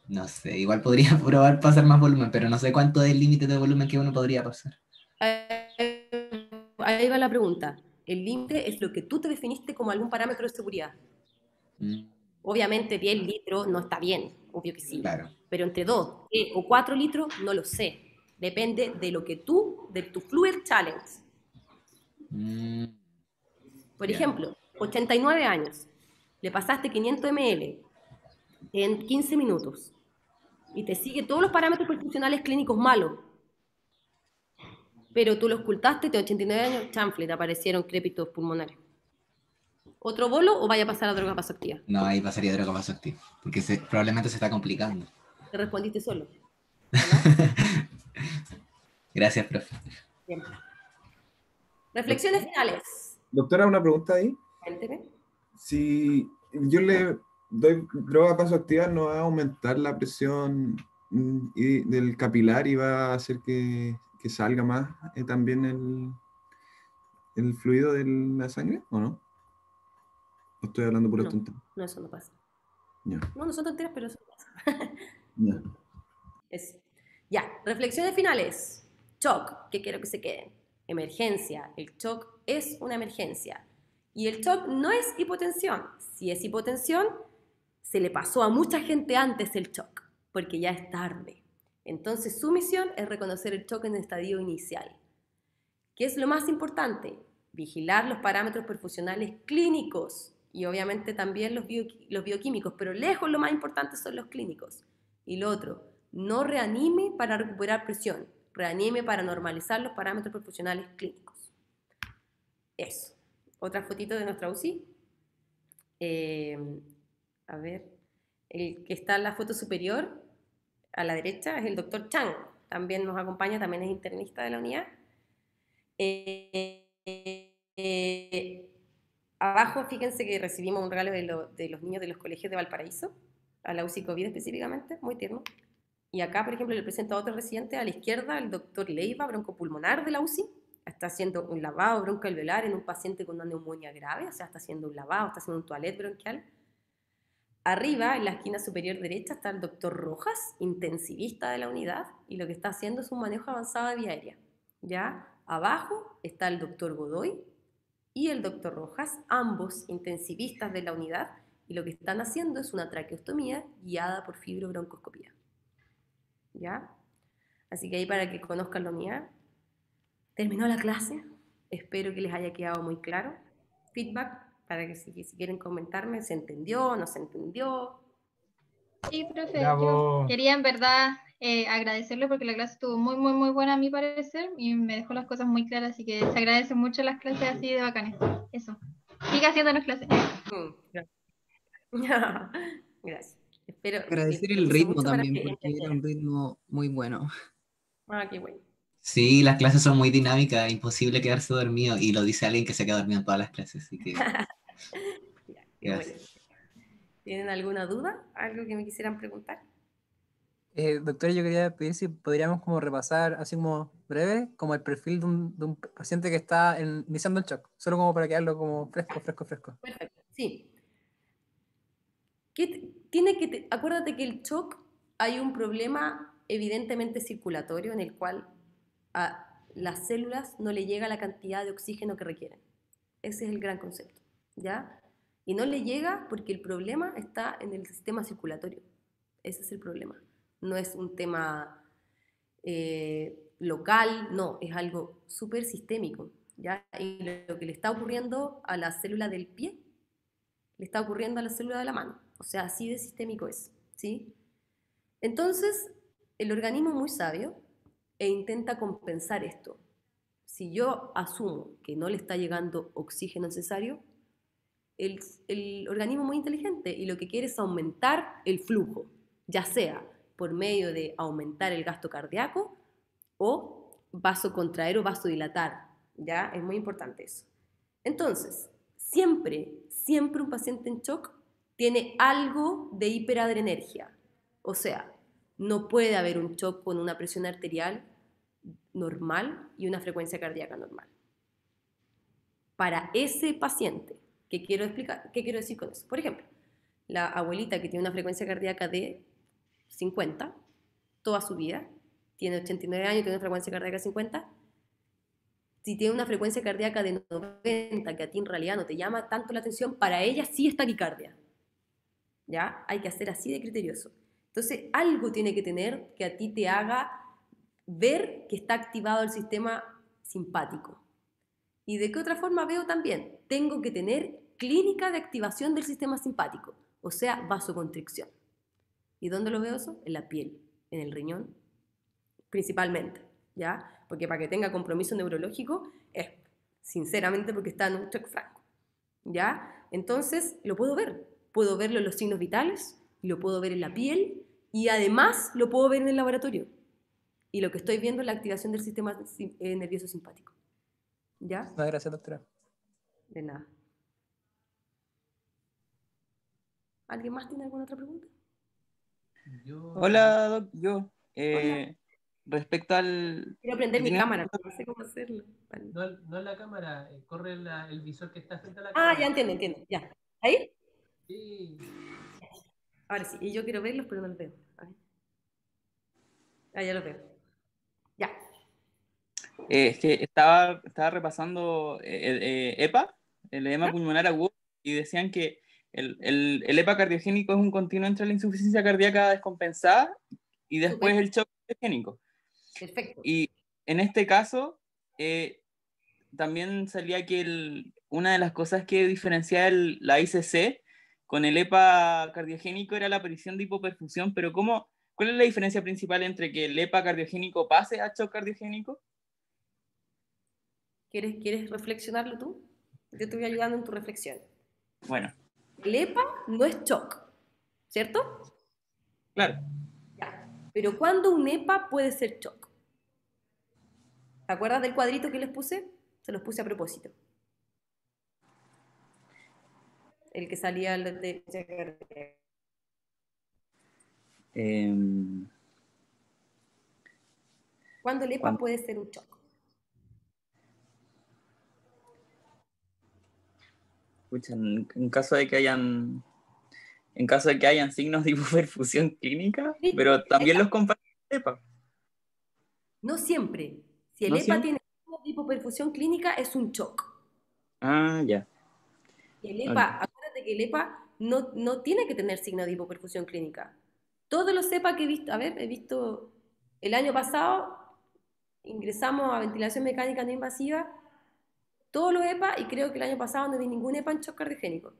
Speaker 6: No sé, igual podría probar pasar más volumen, pero no sé cuánto es el límite de volumen que uno podría pasar.
Speaker 1: Ahí va la pregunta. El límite es lo que tú te definiste como algún parámetro de seguridad. Obviamente 10 litros no está bien, obvio que sí.
Speaker 6: Claro.
Speaker 1: Pero entre 2 o 4 litros no lo sé. Depende de lo que de tu Fluid Challenge. Por ejemplo, 89 años, le pasaste 500 ml en 15 minutos y te sigue todos los parámetros perfusionales clínicos malos, pero tú lo ocultaste, de 89 años, chanfle, te aparecieron crépitos pulmonares. ¿Otro bolo o vaya a pasar a droga vasoactiva?
Speaker 6: No, ahí pasaría a droga vasoactiva, porque probablemente se está complicando.
Speaker 1: Te respondiste solo.
Speaker 6: Gracias, profe.
Speaker 1: Bien. Reflexiones finales.
Speaker 5: Doctora, una pregunta ahí.
Speaker 1: Cuénteme.
Speaker 5: Si yo le doy droga vasoactiva, ¿no va a aumentar la presión del capilar y va a hacer que salga más también el fluido de la sangre, o no? Estoy hablando pura tontería.
Speaker 1: No, eso no pasa.
Speaker 5: Yeah.
Speaker 1: No son tonterías, pero eso no pasa.
Speaker 5: Yeah.
Speaker 1: Ya, reflexiones finales. Shock, que quiero que se queden. Emergencia. El shock es una emergencia. Y el shock no es hipotensión. Si es hipotensión, se le pasó a mucha gente antes el shock, porque ya es tarde. Entonces su misión es reconocer el shock en el estadio inicial. ¿Qué es lo más importante? Vigilar los parámetros perfusionales clínicos y obviamente también los bioquímicos, pero lejos lo más importante son los clínicos. Y lo otro, no reanime para recuperar presión, reanime para normalizar los parámetros perfusionales clínicos. Eso. Otra fotito de nuestra UCI. A ver, el que está en la foto superior, a la derecha, es el doctor Chang. También nos acompaña, también es internista de la unidad. Abajo, fíjense que recibimos un regalo de los niños de los colegios de Valparaíso, a la UCI COVID específicamente, muy tierno. Y acá, por ejemplo, le presento a otro residente, a la izquierda, el doctor Leiva, broncopulmonar de la UCI, está haciendo un lavado broncoalveolar en un paciente con una neumonía grave, o sea, está haciendo un lavado, está haciendo un toilet bronquial. Arriba, en la esquina superior derecha, está el doctor Rojas, intensivista de la unidad, y lo que está haciendo es un manejo avanzado de vía aérea. ¿Ya? Abajo está el doctor Godoy y el doctor Rojas, ambos intensivistas de la unidad, y lo que están haciendo es una traqueostomía guiada por fibrobroncoscopía. ¿Ya? Así que ahí para que conozcan la unidad. Terminó la clase, espero que les haya quedado muy claro. Feedback para que si quieren comentarme, ¿se entendió? ¿No se entendió?
Speaker 11: Sí, profe,
Speaker 12: Bravo.
Speaker 11: yo quería en verdad agradecerle porque la clase estuvo muy, muy, muy buena a mi parecer y me dejó las cosas muy claras, así que se agradecen mucho las clases así de bacanes. Eso. Siga haciéndonos clases.
Speaker 1: Gracias. Espero,
Speaker 13: Agradecer
Speaker 1: lo
Speaker 13: el
Speaker 1: hice
Speaker 13: ritmo
Speaker 1: mucho para
Speaker 13: también,
Speaker 1: que
Speaker 13: porque era un
Speaker 1: entendieran.
Speaker 13: ritmo muy bueno.
Speaker 1: Qué bueno.
Speaker 6: Sí, las clases son muy dinámicas, imposible quedarse dormido, y lo dice alguien que se queda dormido en todas las clases, así que
Speaker 1: Qué bueno. ¿Tienen alguna duda? ¿Algo que me quisieran preguntar?
Speaker 12: Doctora, yo quería pedir si podríamos como repasar, así como breve, como el perfil de un paciente que está iniciando el shock, solo como para quedarlo como fresco.
Speaker 1: Perfecto, sí. Acuérdate que el shock hay un problema evidentemente circulatorio en el cual a las células no le llega la cantidad de oxígeno que requieren. Ese es el gran concepto, ¿ya? Y no le llega porque el problema está en el sistema circulatorio. Ese es el problema. No es un tema local, no, es algo súper sistémico, ¿ya? Y lo que le está ocurriendo a la célula del pie, le está ocurriendo a la célula de la mano. O sea, así de sistémico es, ¿sí? Entonces, el organismo es muy sabio e intenta compensar esto. Si yo asumo que no le está llegando oxígeno necesario, el organismo es muy inteligente y lo que quiere es aumentar el flujo, ya sea por medio de aumentar el gasto cardíaco o vasocontraer o vasodilatar, ¿ya? Es muy importante eso. Entonces, siempre un paciente en shock tiene algo de hiperadrenergia, o sea, no puede haber un shock con una presión arterial normal y una frecuencia cardíaca normal. Para ese paciente, ¿qué quiero decir con eso? Por ejemplo, la abuelita que tiene una frecuencia cardíaca de 50 toda su vida, tiene 89 años, tiene una frecuencia cardíaca de 50, si tiene una frecuencia cardíaca de 90, que a ti en realidad no te llama tanto la atención, para ella sí es taquicardia. ¿Ya? Hay que hacer así de criterioso. Entonces, algo tiene que tener que a ti te haga ver que está activado el sistema simpático. ¿Y de qué otra forma veo también? Tengo que tener clínica de activación del sistema simpático, o sea, vasoconstricción. ¿Y dónde lo veo eso? En la piel, en el riñón, principalmente, ¿ya? Porque para que tenga compromiso neurológico es, sinceramente, porque está en un shock franco, ¿ya? Entonces, lo puedo verlo en los signos vitales, lo puedo ver en la piel, y además lo puedo ver en el laboratorio. Y lo que estoy viendo es la activación del sistema nervioso simpático. ¿Ya?
Speaker 12: Muchas gracias, doctora.
Speaker 1: De nada. ¿Alguien más tiene alguna otra pregunta?
Speaker 7: Hola, Doc.
Speaker 1: Hola.
Speaker 7: Respecto al...
Speaker 1: Quiero prender mi cámara, no sé cómo hacerlo. Vale.
Speaker 14: No es la cámara, corre el visor que está frente a la
Speaker 1: Ah,
Speaker 14: cámara.
Speaker 1: ya entiendo, ya. ¿Ahí?
Speaker 14: Sí.
Speaker 1: Ahora sí, y yo quiero verlos, pero no los veo. Ya los veo. Ya.
Speaker 7: Es que estaba repasando EPA, el edema pulmonar agudo, y decían que el EPA cardiogénico es un continuo entre la insuficiencia cardíaca descompensada y después el shock cardiogénico.
Speaker 1: Perfecto.
Speaker 7: Y en este caso, también salía que una de las cosas que diferenciaba la ICC con el EPA cardiogénico era la aparición de hipoperfusión, pero ¿cuál es la diferencia principal entre que el EPA cardiogénico pase a shock cardiogénico?
Speaker 1: ¿Quieres reflexionarlo tú? Yo te voy ayudando en tu reflexión.
Speaker 7: Bueno.
Speaker 1: El EPA no es shock, ¿cierto?
Speaker 7: Claro.
Speaker 1: Ya. Pero ¿cuándo un EPA puede ser shock? ¿Te acuerdas del cuadrito que les puse? Se los puse a propósito. El que salía de... ¿Cuándo el EPA puede ser un shock?
Speaker 7: Pucha, en caso de que hayan signos de hipoperfusión clínica, pero también los compañeros de EPA.
Speaker 1: No siempre. Si el
Speaker 7: ¿No
Speaker 1: EPA
Speaker 7: siempre?
Speaker 1: tiene signos de hipoperfusión clínica, es un shock.
Speaker 7: Ah, ya.
Speaker 1: Y el EPA, acuérdate que el EPA no tiene que tener signos de hipoperfusión clínica. Todos los EPA que he visto, he visto el año pasado, ingresamos a ventilación mecánica no invasiva, todos los EPA, y creo que el año pasado no vi ningún EPA en shock cardiogénico.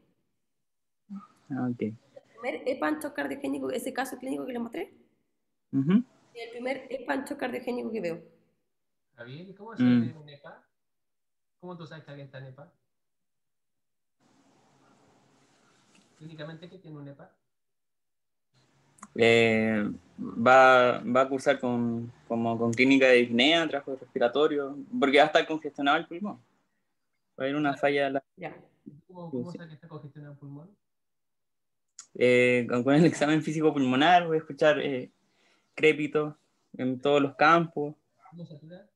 Speaker 7: Ah, ok.
Speaker 1: El primer EPA en shock cardiogénico, ese caso clínico que les mostré,
Speaker 7: Ujú.
Speaker 1: es el primer EPA en shock cardiogénico que veo.
Speaker 14: Javier, ¿y cómo se ve un EPA? ¿Cómo tú sabes que alguien está en EPA? ¿Clínicamente qué tiene un EPA?
Speaker 7: Va a cursar como con clínica de disnea, trabajo respiratorio, porque va a estar congestionado el pulmón. Va a haber una falla.
Speaker 14: ¿Cómo sabe que está congestionado el pulmón?
Speaker 7: Con el examen físico pulmonar voy a escuchar crépitos en todos los campos.
Speaker 14: ¿Cómo satura?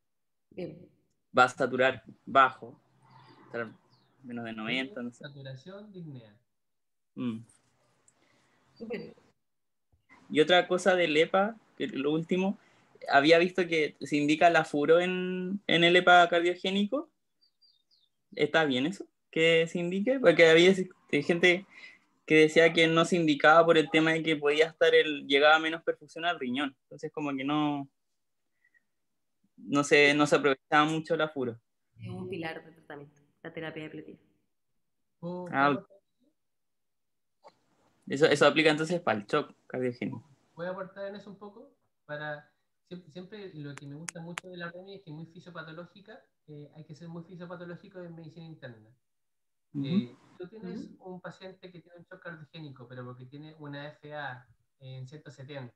Speaker 7: Va a saturar bajo, estar menos de 90, no sé.
Speaker 14: Saturación disnea.
Speaker 7: Y otra cosa del EPA, que lo último, había visto que se indica la furo en el EPA cardiogénico. ¿Está bien eso? Que se indique, porque había gente que decía que no se indicaba por el tema de que podía estar llegaba menos perfusión al riñón. Entonces como que no se aprovechaba mucho la furo.
Speaker 1: Es un pilar de tratamiento, la terapia de pletivo.
Speaker 7: Eso aplica entonces para el shock cardiogénico.
Speaker 14: Voy a aportar en eso un poco para... Siempre lo que me gusta mucho de la REMI es que es muy fisiopatológica, hay que ser muy fisiopatológico en medicina interna. Tú tienes un paciente que tiene un shock cardiogénico, pero porque tiene una FA en 170,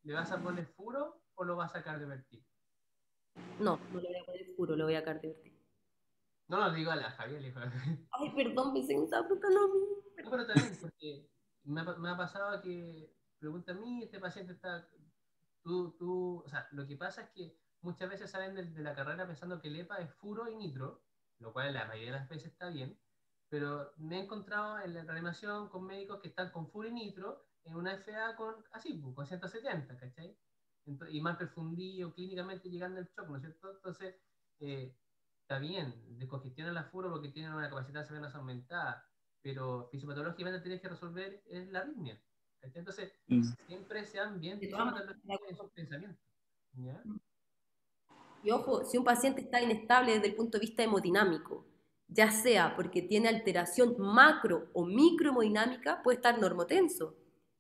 Speaker 14: ¿le vas a poner furo o lo vas a cardiovertir?
Speaker 1: No le voy a poner furo, lo voy a cardiovertir.
Speaker 14: No, digo a la Javier.
Speaker 1: Ay, perdón, pensé que me estaba preguntando a mí.
Speaker 14: No, pero también, porque me ha pasado que pregunta a mí, este paciente está... o sea, lo que pasa es que muchas veces salen de la carrera pensando que el EPA es furo y nitro, lo cual la mayoría de las veces está bien, pero me he encontrado en la reanimación con médicos que están con furo y nitro en una FA con 170, ¿cachai? Y mal perfundido, clínicamente llegando al shock, ¿no es cierto? Entonces, está bien, descongestionan la furo porque tienen una capacidad de venosa aumentada, pero fisiopatológicamente tienes que resolver es la arritmia. Entonces, siempre sean bien fisiopatológicos en sus pensamientos. ¿Ya?
Speaker 1: Y ojo, si un paciente está inestable desde el punto de vista hemodinámico, ya sea porque tiene alteración macro o microhemodinámica, puede estar normotenso,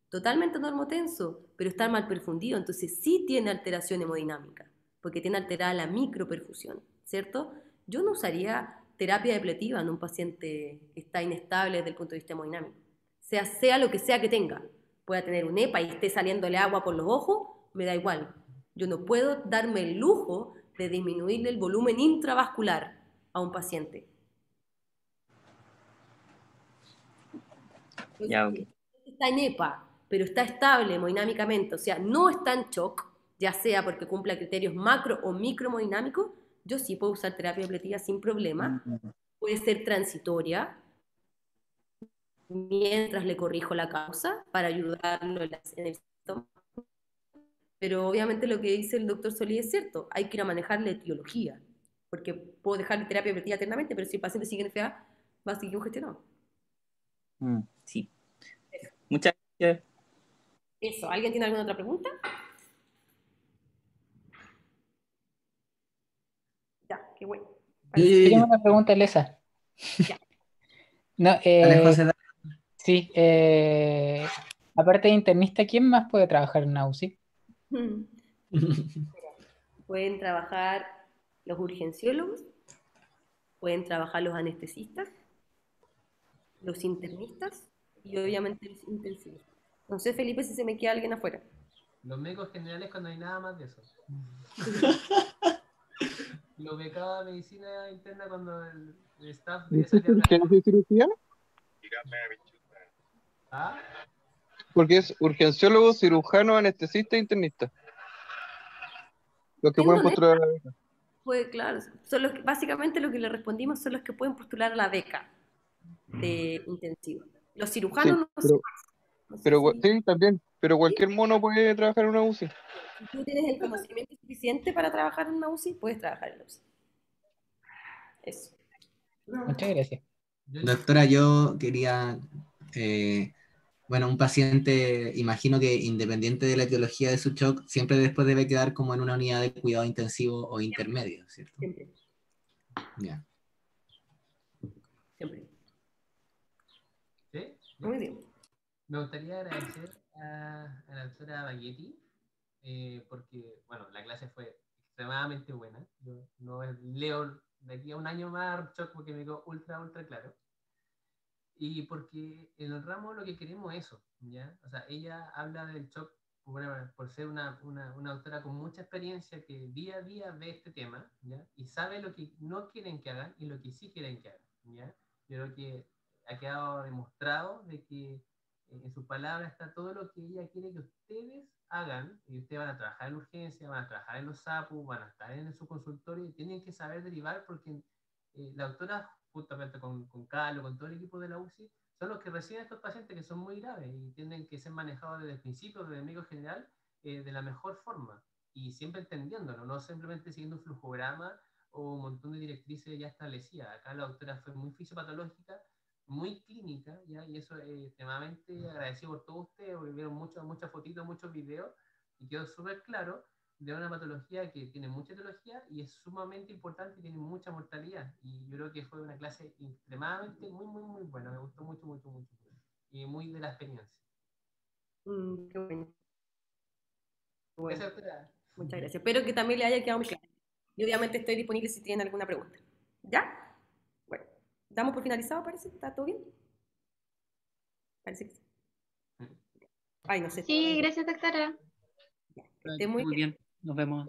Speaker 1: totalmente normotenso, pero estar mal perfundido, entonces sí tiene alteración hemodinámica, porque tiene alterada la microperfusión, ¿cierto? Yo no usaría terapia depletiva en un paciente que está inestable desde el punto de vista hemodinámico, sea lo que sea que tenga. Pueda tener un EPA y esté saliéndole agua por los ojos, me da igual. Yo no puedo darme el lujo de disminuirle el volumen intravascular a un paciente. Entonces, está en EPA, pero está estable hemodinámicamente, o sea, no está en shock, ya sea porque cumpla criterios macro o microhemodinámicos, yo sí puedo usar terapia depletiva sin problema. Puede ser transitoria, mientras le corrijo la causa para ayudarlo en el síntoma. Pero obviamente lo que dice el doctor Solí es cierto, hay que ir a manejar la etiología, porque puedo dejar terapia depletiva eternamente, pero si el paciente sigue en FA, va a seguir congestionado.
Speaker 7: Sí. Muchas gracias.
Speaker 1: Eso, ¿alguien tiene alguna otra pregunta? Ya, qué bueno.
Speaker 13: Tengo una pregunta, Lesa. No, sí, aparte de internista, ¿quién más puede trabajar en una UCI?
Speaker 1: Pueden trabajar los urgenciólogos, pueden trabajar los anestesistas, los internistas y obviamente los intensivistas. No sé, Felipe, si se me queda alguien afuera.
Speaker 14: Los médicos generales cuando hay nada más de eso. Los becados de medicina interna cuando el staff de
Speaker 15: urgencia y cirugía?
Speaker 14: ¿Ah?
Speaker 15: Porque es urgenciólogo, cirujano, anestesista e internista. Los que pueden postular a la beca.
Speaker 1: Pues claro, son básicamente lo que le respondimos son los que pueden postular a la beca. de intensivo. Los cirujanos no
Speaker 15: pero, sí, también, pero cualquier mono puede trabajar en una UCI.
Speaker 1: Si tú tienes el conocimiento suficiente para trabajar en una UCI, puedes trabajar en la UCI. Eso.
Speaker 13: Muchas gracias.
Speaker 6: Doctora, yo quería, bueno, un paciente, imagino que independiente de la etiología de su shock, siempre después debe quedar como en una unidad de cuidado intensivo o intermedio, ¿cierto?
Speaker 1: Siempre.
Speaker 6: Ya.
Speaker 1: Siempre.
Speaker 14: ¿Sí?
Speaker 1: Muy bien.
Speaker 14: Me gustaría agradecer a la doctora Baghetti, porque, bueno, la clase fue extremadamente buena. Yo no leo de aquí a un año más shock porque me quedó ultra claro. Y porque en el ramo lo que queremos es eso, ¿ya? O sea, ella habla del shock por ser una autora con mucha experiencia que día a día ve este tema, ¿ya? Y sabe lo que no quieren que hagan y lo que sí quieren que hagan, ¿ya? Yo creo que ha quedado demostrado de que en sus palabras está todo lo que ella quiere que ustedes hagan, y ustedes van a trabajar en urgencia, van a trabajar en los SAPU, van a estar en su consultorio y tienen que saber derivar porque la autora, justamente con Carlos, con todo el equipo de la UCI, son los que reciben a estos pacientes que son muy graves y tienen que ser manejados desde el principio, desde el médico general, de la mejor forma y siempre entendiéndolo, no simplemente siguiendo un flujograma o un montón de directrices ya establecidas. Acá la doctora fue muy fisiopatológica, muy clínica, ¿ya? Y eso es extremadamente agradecido por todos ustedes, porque vieron muchas fotitos, muchos videos, y quedó súper claro de una patología que tiene mucha etiología y es sumamente importante y tiene mucha mortalidad. Y yo creo que fue una clase extremadamente muy buena, me gustó mucho. Y muy de la experiencia.
Speaker 1: Qué bueno.
Speaker 14: Bueno.
Speaker 1: Muchas gracias. Espero que también le haya quedado muy claro. Y obviamente estoy disponible si tienen alguna pregunta. ¿Ya? Bueno, ¿damos por finalizado, parece? ¿Está todo bien? Parece que sí. Ay, no sé.
Speaker 11: Sí, gracias, doctora.
Speaker 1: Esté muy bien.
Speaker 16: Nos vemos.